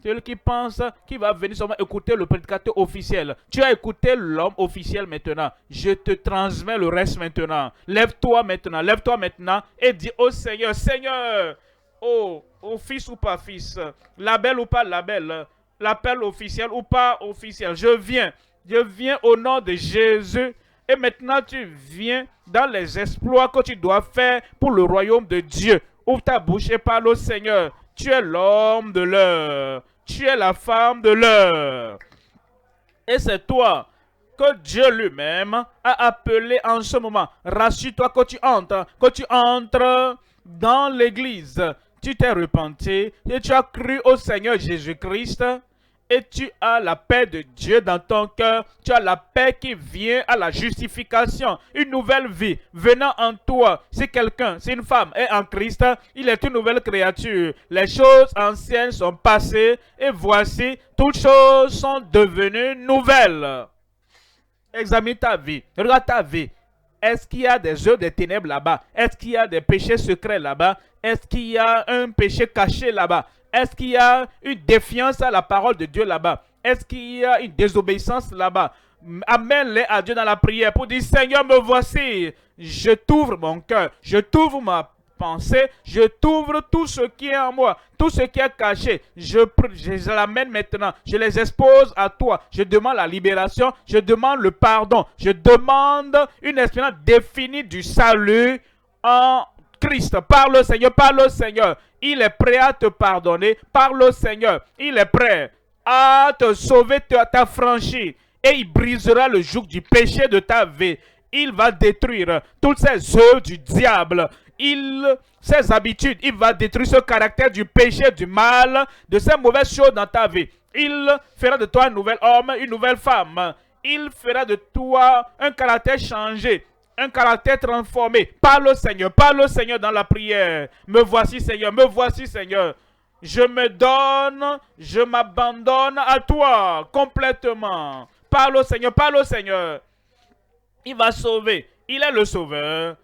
venir seulement écouter le prédicateur officiel. Tu as écouté l'homme officiel maintenant. Je te transmets le reste maintenant. Lève-toi maintenant et dis au Seigneur, Seigneur, oh fils ou pas fils, label ou pas label, l'appel officiel ou pas officiel, je viens au nom de Jésus. Et maintenant tu viens dans les exploits que tu dois faire pour le royaume de Dieu. Ouvre ta bouche et parle au Seigneur. Tu es l'homme de l'heure. Tu es la femme de l'heure. Et c'est toi que Dieu lui-même a appelé en ce moment. Rassure-toi que tu entres dans l'église. Tu t'es repenti et tu as cru au Seigneur Jésus-Christ. Et tu as la paix de Dieu dans ton cœur. Tu as la paix qui vient à la justification. Une nouvelle vie venant en toi. Si quelqu'un, si une femme est en Christ, il est une nouvelle créature. Les choses anciennes sont passées et voici, toutes choses sont devenues nouvelles. Examine ta vie. Regarde ta vie. Est-ce qu'il y a des œuvres des ténèbres là-bas? Est-ce qu'il y a des péchés secrets là-bas? Est-ce qu'il y a un péché caché là-bas? Est-ce qu'il y a une défiance à la parole de Dieu là-bas? Est-ce qu'il y a une désobéissance là-bas? Amène-les à Dieu dans la prière pour dire, Seigneur, me voici. Je t'ouvre mon cœur. Je t'ouvre ma pensée. Je t'ouvre tout ce qui est en moi. Tout ce qui est caché. Je l'amène maintenant. Je les expose à toi. Je demande la libération. Je demande le pardon. Je demande une expérience définie du salut en Christ. Parle au Seigneur, parle au Seigneur. Il est prêt à te pardonner. Parle au Seigneur. Il est prêt à te sauver, t'affranchir. Et il brisera le joug du péché de ta vie. Il va détruire toutes ces œuvres du diable. Ses habitudes. Il va détruire ce caractère du péché, du mal, de ces mauvaises choses dans ta vie. Il fera de toi un nouvel homme, une nouvelle femme. Il fera de toi un caractère changé. Un caractère transformé. Parle au Seigneur dans la prière. Me voici Seigneur. Je me donne, je m'abandonne à toi complètement. Parle au Seigneur. Il va sauver. Il est le sauveur.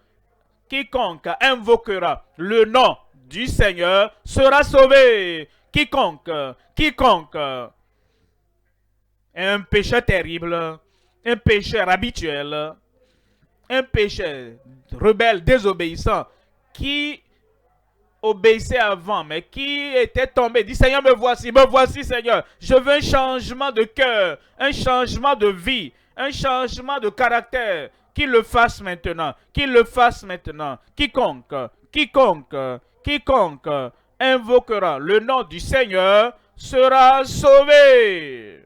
Quiconque invoquera le nom du Seigneur sera sauvé. Quiconque un péché terrible, un péché habituel, un péché rebelle, désobéissant, qui obéissait avant, mais qui était tombé, dit Seigneur, me voici Seigneur. Je veux un changement de cœur, un changement de vie, un changement de caractère. Qu'il le fasse maintenant, qu'il le fasse maintenant. Quiconque invoquera le nom du Seigneur sera sauvé.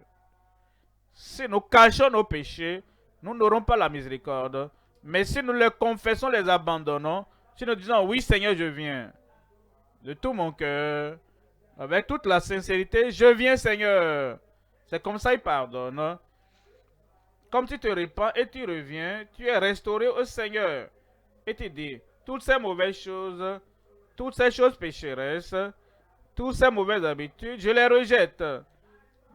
Si nous cachons nos péchés, nous n'aurons pas la miséricorde. Mais si nous les confessons, les abandonnons, si nous disons oui Seigneur, je viens de tout mon cœur, avec toute la sincérité, je viens Seigneur. C'est comme ça il pardonne. Comme tu te répands et tu reviens, tu es restauré au Seigneur. Et tu dis, toutes ces mauvaises choses, toutes ces choses pécheresses, toutes ces mauvaises habitudes, je les rejette.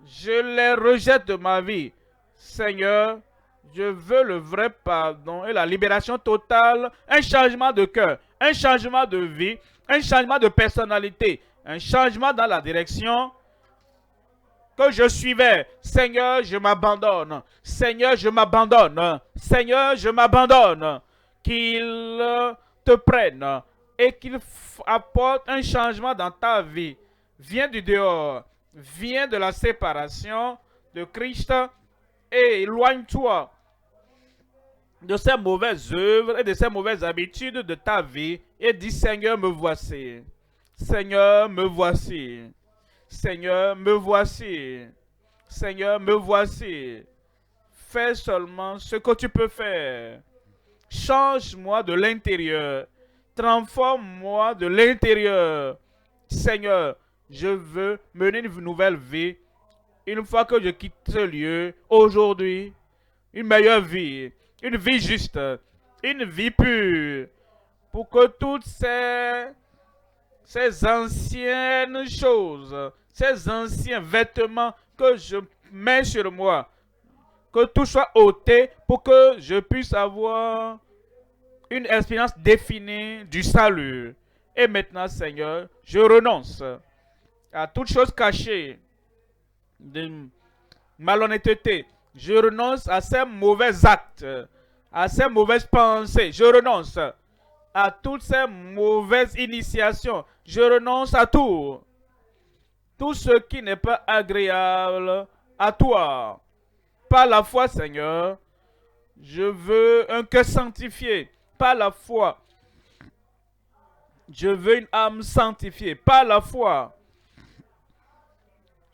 Je les rejette de ma vie. Seigneur, je veux le vrai pardon et la libération totale, un changement de cœur, un changement de vie, un changement de personnalité, un changement dans la direction que je suivais. Seigneur, je m'abandonne. Seigneur, je m'abandonne. Seigneur, je m'abandonne. Qu'il te prenne et qu'il apporte un changement dans ta vie. Viens du dehors. Viens de la séparation de Christ et éloigne-toi de ces mauvaises œuvres et de ces mauvaises habitudes de ta vie et dis Seigneur, me voici. Seigneur, me voici. Seigneur, me voici. Seigneur, me voici. Fais seulement ce que tu peux faire. Change-moi de l'intérieur. Transforme-moi de l'intérieur. Seigneur, je veux mener une nouvelle vie. Une fois que je quitte ce lieu, aujourd'hui, une meilleure vie. Une vie juste. Une vie pure. Pour que toutes ces anciennes choses, ces anciens vêtements que je mets sur moi, que tout soit ôté pour que je puisse avoir une expérience définie du salut. Et maintenant, Seigneur, je renonce à toute chose cachée de malhonnêteté. Je renonce à ces mauvais actes, à ces mauvaises pensées. Je renonce à toutes ces mauvaises initiations. Je renonce à tout. Tout ce qui n'est pas agréable à toi. Par la foi, Seigneur, je veux un cœur sanctifié. Par la foi, je veux une âme sanctifiée. Par la foi,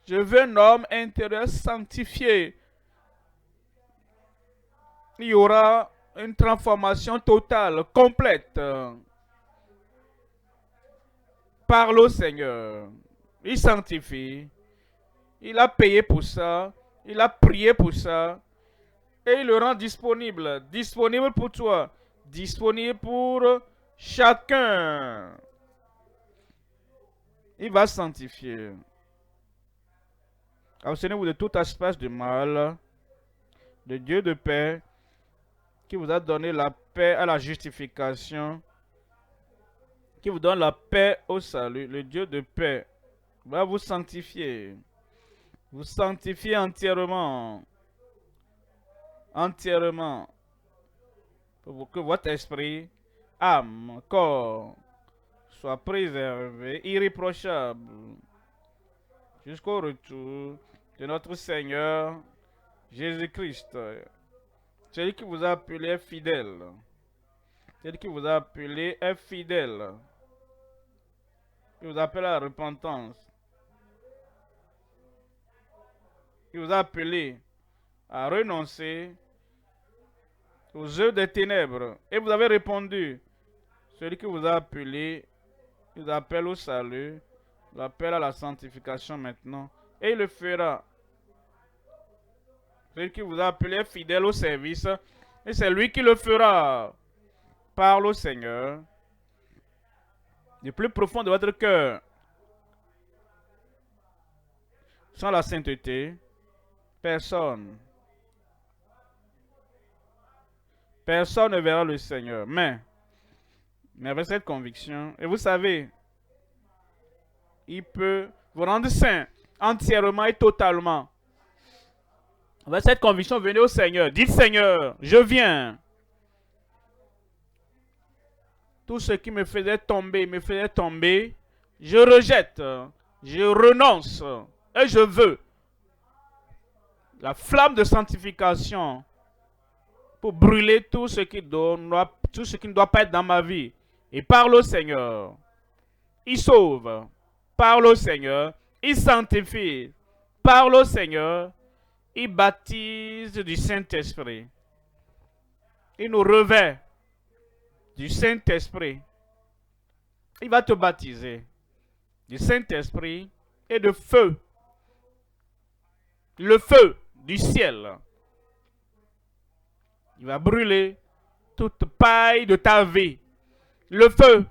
je veux un homme intérieur sanctifié. Il y aura une transformation totale, complète. Parle au Seigneur. Il sanctifie. Il a payé pour ça. Il a prié pour ça. Et il le rend disponible. Disponible pour toi. Disponible pour chacun. Il va sanctifier. Abstenez-vous de tout espace de mal. De Dieu de paix, qui vous a donné la paix à la justification, qui vous donne la paix au salut. Le Dieu de paix va vous sanctifier. Vous sanctifier entièrement. Entièrement. Pour que votre esprit, âme, corps soit préservé, irréprochable, jusqu'au retour de notre Seigneur Jésus-Christ. Celui qui vous a appelé est fidèle. Celui qui vous a appelé est fidèle. Il vous appelle à la repentance. Il vous a appelé à renoncer aux œuvres des ténèbres. Et vous avez répondu. Celui qui vous a appelé, il vous appelle au salut, il vous appelle à la sanctification maintenant. Et il le fera. Celui qui vous a appelé est fidèle au service. Et c'est lui qui le fera. Parle au Seigneur. Du plus profond de votre cœur. Sans la sainteté, personne ne verra le Seigneur. Mais avec cette conviction, et vous savez, il peut vous rendre saint entièrement et totalement. Avec cette conviction, venez au Seigneur. Dites Seigneur, je viens. Tout ce qui me faisait tomber, je rejette, je renonce et je veux la flamme de sanctification pour brûler tout ce qui ne doit pas être dans ma vie. Et parle au Seigneur. Il sauve. Parle au Seigneur. Il sanctifie. Parle au Seigneur. Il baptise du Saint-Esprit. Il nous revêt du Saint-Esprit. Il va te baptiser du Saint-Esprit et de feu. Le feu du ciel. Il va brûler toute paille de ta vie. Le feu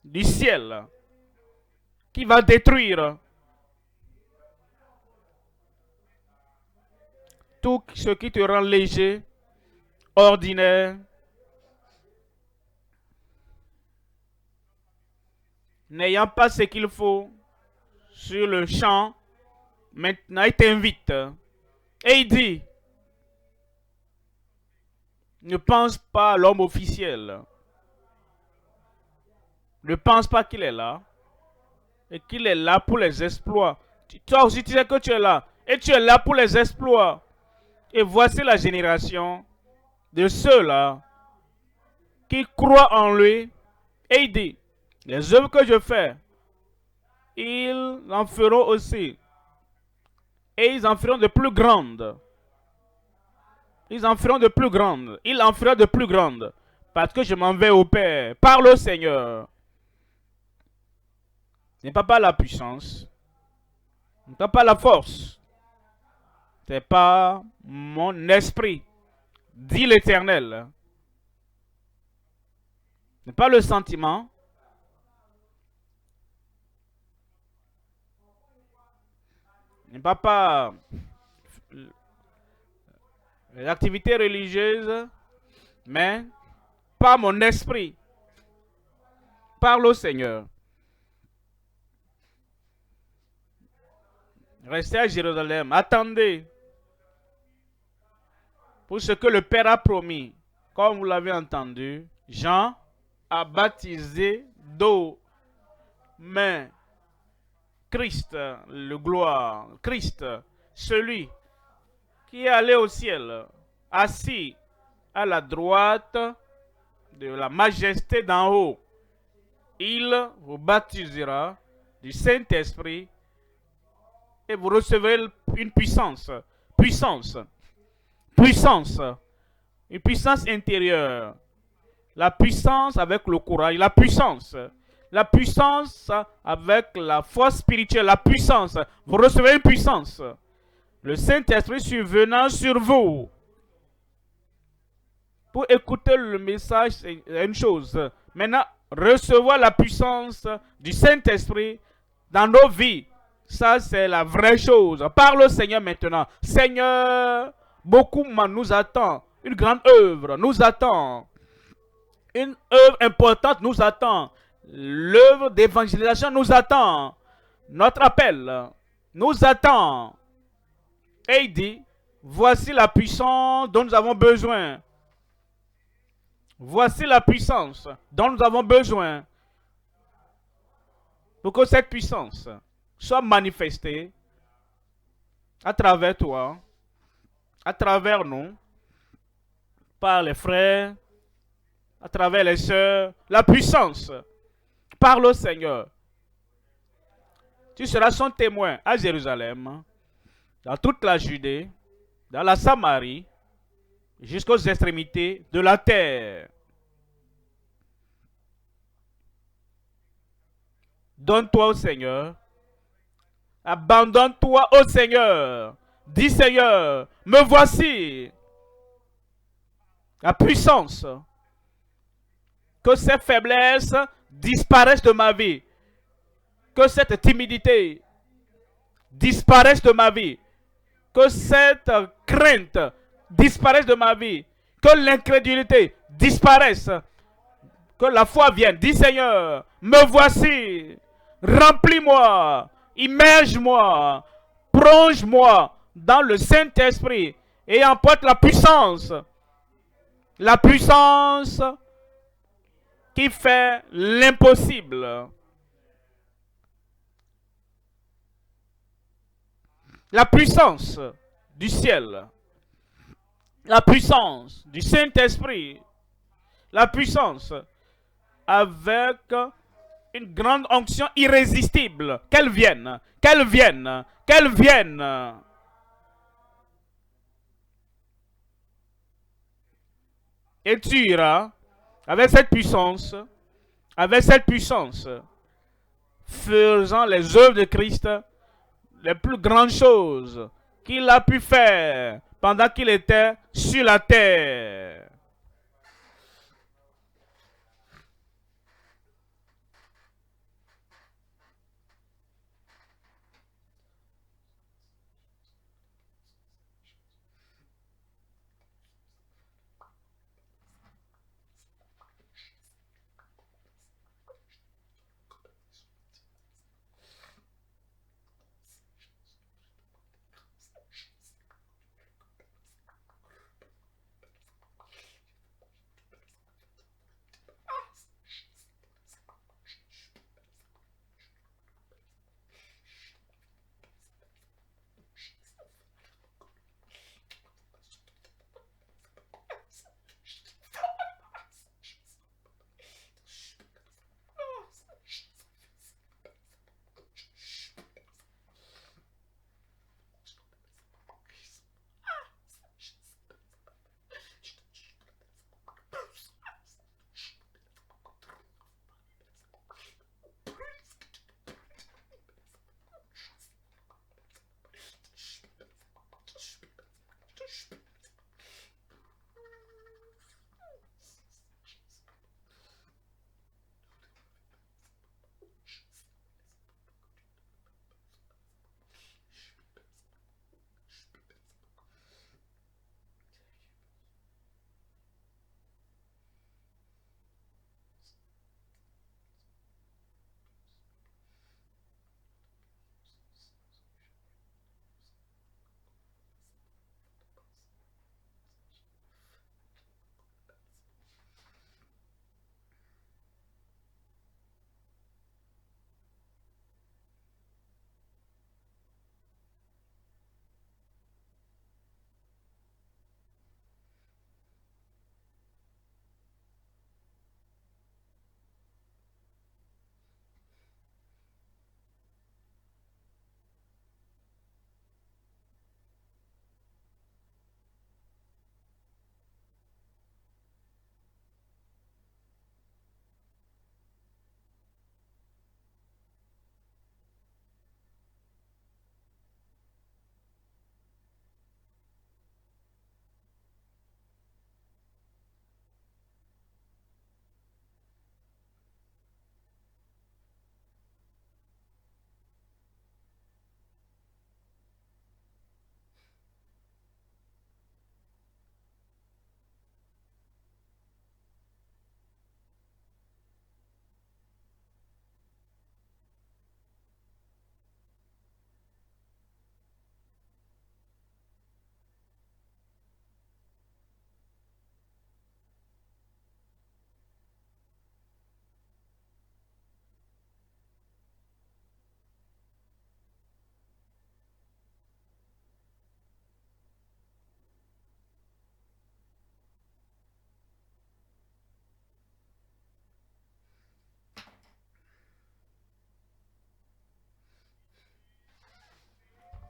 du ciel qui va détruire tout ce qui te rend léger, ordinaire, n'ayant pas ce qu'il faut sur le champ. Maintenant, il t'invite et il dit, ne pense pas à l'homme officiel. Ne pense pas qu'il est là et qu'il est là pour les exploits. Toi aussi, tu sais que tu es là et tu es là pour les exploits. Et voici la génération de ceux-là qui croient en lui. Et il dit, les œuvres que je fais, ils en feront aussi. Et ils en feront de plus grandes. Ils en feront de plus grandes. Il en fera de plus grandes. Parce que je m'en vais au Père. Parle au Seigneur. Ce n'est pas la puissance. Ce n'est pas la force. Ce n'est pas mon esprit, dit l'Éternel. Ce n'est pas le sentiment. Ce n'est pas l'activité religieuse, mais par mon esprit. Parle au Seigneur. Restez à Jérusalem. Attendez pour ce que le Père a promis. Comme vous l'avez entendu, Jean a baptisé d'eau. Mais Christ, le gloire, Christ, celui qui est allé au ciel, assis à la droite de la majesté d'en haut, il vous baptisera du Saint-Esprit et vous recevrez une puissance, une puissance intérieure, la puissance avec le courage, la puissance avec la force spirituelle, la puissance, vous recevez une puissance. Le Saint-Esprit survenant sur vous. Pour écouter le message, c'est une chose. Maintenant, recevoir la puissance du Saint-Esprit dans nos vies. Ça, c'est la vraie chose. Parle au Seigneur maintenant. Seigneur, beaucoup nous attend. Une grande œuvre nous attend. Une œuvre importante nous attend. L'œuvre d'évangélisation nous attend. Notre appel nous attend. Et il dit, voici la puissance dont nous avons besoin. Voici la puissance dont nous avons besoin. Pour que cette puissance soit manifestée à travers toi, à travers nous, par les frères, à travers les sœurs. La puissance. Parle au Seigneur. Tu seras son témoin à Jérusalem, dans toute la Judée, dans la Samarie, jusqu'aux extrémités de la terre. Donne-toi au Seigneur. Abandonne-toi au Seigneur. Dis Seigneur, me voici. La puissance. Que ces faiblesses disparaissent de ma vie. Que cette timidité disparaisse de ma vie. Que cette crainte disparaisse de ma vie. Que l'incrédulité disparaisse. Que la foi vienne. Dis Seigneur, me voici. Remplis-moi. Immerge-moi. Plonge-moi dans le Saint-Esprit. Et emporte la puissance. La puissance qui fait l'impossible. La puissance du ciel, la puissance du Saint-Esprit, la puissance avec une grande onction irrésistible. Qu'elle vienne, qu'elle vienne, qu'elle vienne. Et tu iras avec cette puissance, faisant les œuvres de Christ, les plus grandes choses qu'il a pu faire pendant qu'il était sur la terre.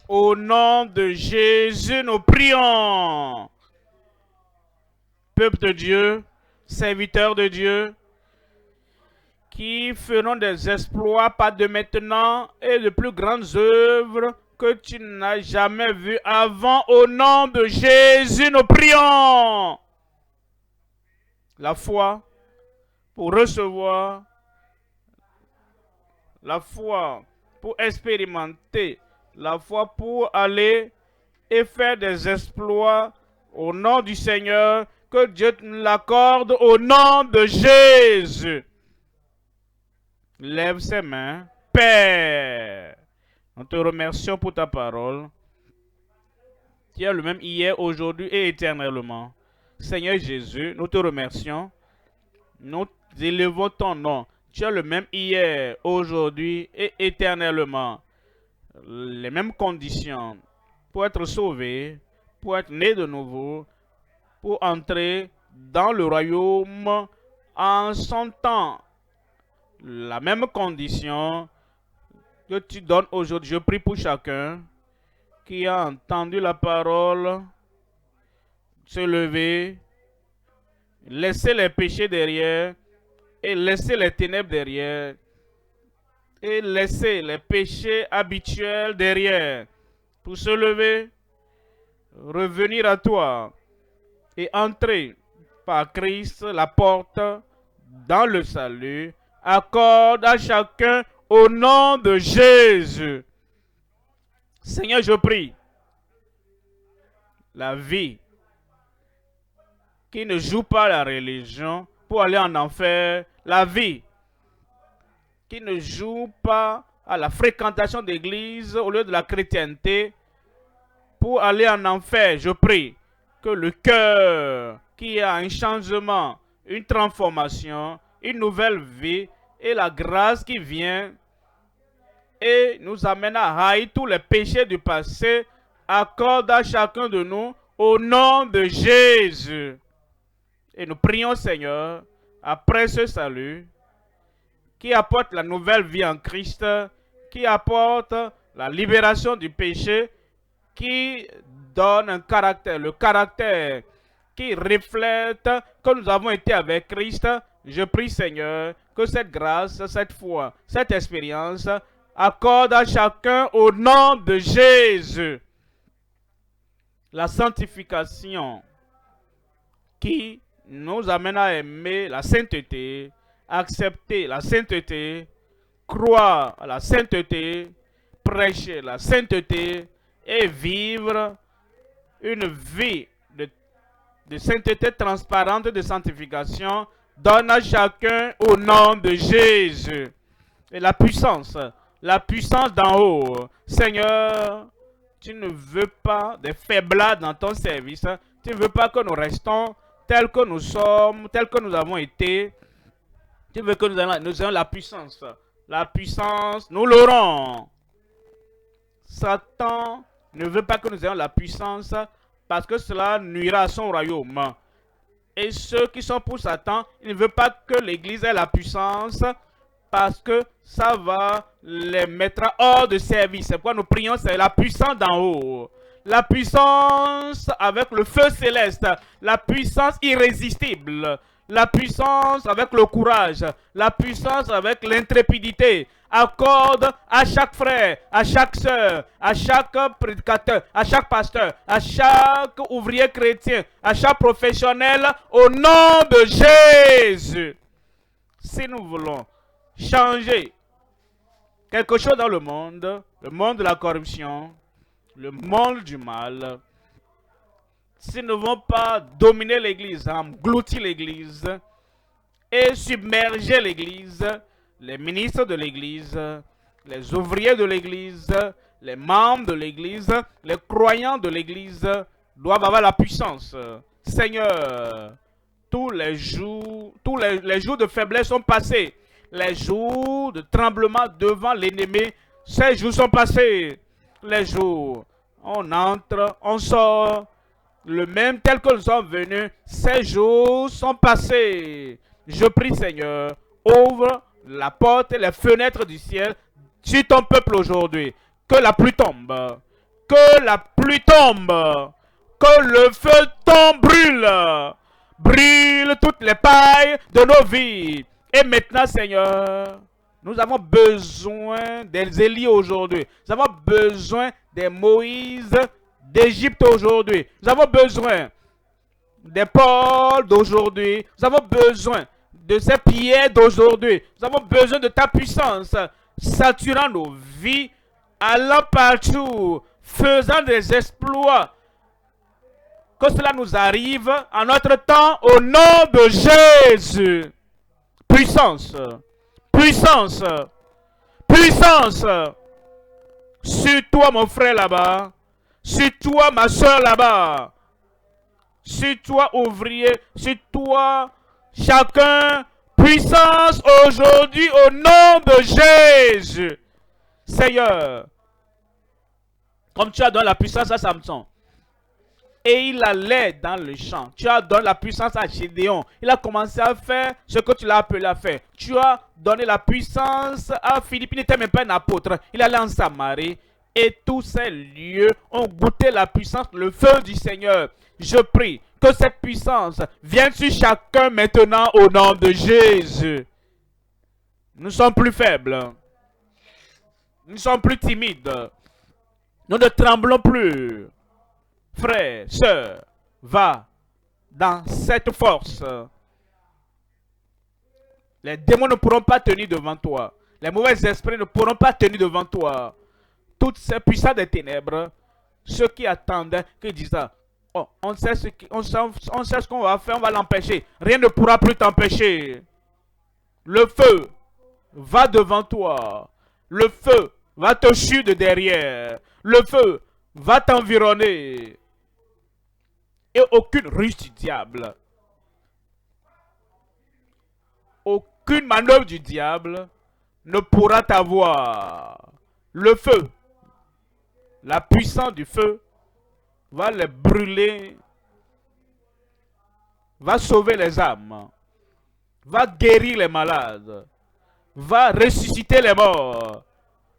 Au nom de Jésus, nous prions. Peuple de Dieu, serviteurs de Dieu, qui feront des exploits pas de maintenant et de plus grandes œuvres que tu n'as jamais vues avant. Au nom de Jésus, nous prions. La foi pour recevoir, la foi pour expérimenter, la foi pour aller et faire des exploits au nom du Seigneur. Que Dieu nous l'accorde au nom de Jésus. Lève ses mains. Père, nous te remercions pour ta parole, qui est le même hier, aujourd'hui et éternellement. Seigneur Jésus, nous te remercions. Nous élevons ton nom. Tu es le même hier, aujourd'hui et éternellement. Les mêmes conditions pour être sauvé, pour être né de nouveau, pour entrer dans le royaume en son temps. La même condition que tu donnes aujourd'hui. Je prie pour chacun qui a entendu la parole se lever, laisser les péchés derrière et laisser les ténèbres derrière et laisser les péchés habituels derrière pour se lever, revenir à toi et entrer par Christ la porte dans le salut. Accorde à chacun au nom de Jésus. Seigneur, je prie la vie qui ne joue pas la religion pour aller en enfer, la vie qui ne joue pas à la fréquentation d'église au lieu de la chrétienté pour aller en enfer. Je prie que le cœur qui a un changement, une transformation, une nouvelle vie et la grâce qui vient et nous amène à haïr tous les péchés du passé, accorde à chacun de nous au nom de Jésus. Et nous prions, Seigneur, après ce salut, qui apporte la nouvelle vie en Christ, qui apporte la libération du péché, qui donne un caractère, le caractère qui reflète que nous avons été avec Christ. Je prie, Seigneur, que cette grâce, cette foi, cette expérience accorde à chacun au nom de Jésus la sanctification qui nous amène à aimer la sainteté, accepter la sainteté, croire à la sainteté, prêcher la sainteté et vivre une vie de sainteté transparente, de sanctification. Donne à chacun au nom de Jésus. Et la puissance d'en haut. Seigneur, tu ne veux pas de faiblesse dans ton service. Tu ne veux pas que nous restons tels que nous sommes, tels que nous avons été. Tu veux que nous ayons la puissance. La puissance, nous l'aurons. Satan ne veut pas que nous ayons la puissance parce que cela nuira à son royaume. Et ceux qui sont pour Satan, il ne veut pas que l'Église ait la puissance parce que ça va les mettre hors de service. C'est pourquoi nous prions, c'est la puissance d'en haut. La puissance avec le feu céleste, la puissance irrésistible, la puissance avec le courage, la puissance avec l'intrépidité. Accorde à chaque frère, à chaque sœur, à chaque prédicateur, à chaque pasteur, à chaque ouvrier chrétien, à chaque professionnel, au nom de Jésus. Si nous voulons changer quelque chose dans le monde de la corruption, le monde du mal, si nous ne voulons pas dominer l'Église, engloutir l'Église et submerger l'Église, les ministres de l'Église, les ouvriers de l'Église, les membres de l'Église, les croyants de l'Église doivent avoir la puissance. Seigneur, tous les jours de faiblesse sont passés. Les jours de tremblement devant l'ennemi, ces jours sont passés. Les jours, on entre, on sort, le même tel que nous sommes venus, ces jours sont passés. Je prie, Seigneur, ouvre la porte et les fenêtres du ciel sur ton peuple aujourd'hui. Que la pluie tombe, que la pluie tombe, que le feu tombe, brûle toutes les pailles de nos vies. Et maintenant, Seigneur, nous avons besoin des Élie aujourd'hui. Nous avons besoin des Moïse d'Égypte aujourd'hui. Nous avons besoin des Paul d'aujourd'hui. Nous avons besoin de ces Pierre d'aujourd'hui. Nous avons besoin de ta puissance, saturant nos vies, allant partout, faisant des exploits. Que cela nous arrive en notre temps au nom de Jésus. Puissance, puissance, puissance. Sur toi, mon frère là-bas. Sur toi, ma soeur là-bas. Sur toi, ouvrier. Sur toi, chacun puissance aujourd'hui au nom de Jésus. Seigneur, comme tu as donné la puissance à Samson, et il allait dans le champ. Tu as donné la puissance à Gédéon. Il a commencé à faire ce que tu l'as appelé à faire. Tu as donné la puissance à Philippe. Il n'était même pas un apôtre. Il allait en Samarie. Et tous ces lieux ont goûté la puissance, le feu du Seigneur. Je prie que cette puissance vienne sur chacun maintenant au nom de Jésus. Nous sommes plus faibles. Nous sommes plus timides. Nous ne tremblons plus. Frère, sœur, va dans cette force. Les démons ne pourront pas tenir devant toi. Les mauvais esprits ne pourront pas tenir devant toi. Toutes ces puissances des ténèbres, ceux qui attendaient, qui disaient, oh, on sait ce qu'on va faire, on va l'empêcher. Rien ne pourra plus t'empêcher. Le feu va devant toi. Le feu va te suivre de derrière. Le feu va t'environner. Et aucune ruse du diable, aucune manœuvre du diable ne pourra t'avoir. Le feu, la puissance du feu va les brûler, va sauver les âmes, va guérir les malades, va ressusciter les morts.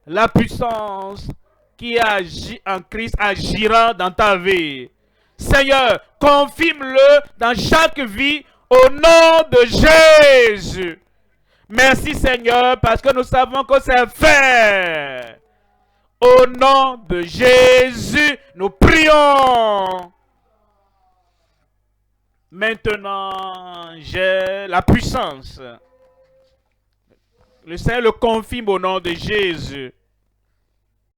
La puissance qui agit en Christ agira dans ta vie. Seigneur, confirme-le dans chaque vie au nom de Jésus. Merci Seigneur parce que nous savons que c'est fait. Au nom de Jésus, nous prions. Maintenant, j'ai la puissance. Le Seigneur le confirme au nom de Jésus.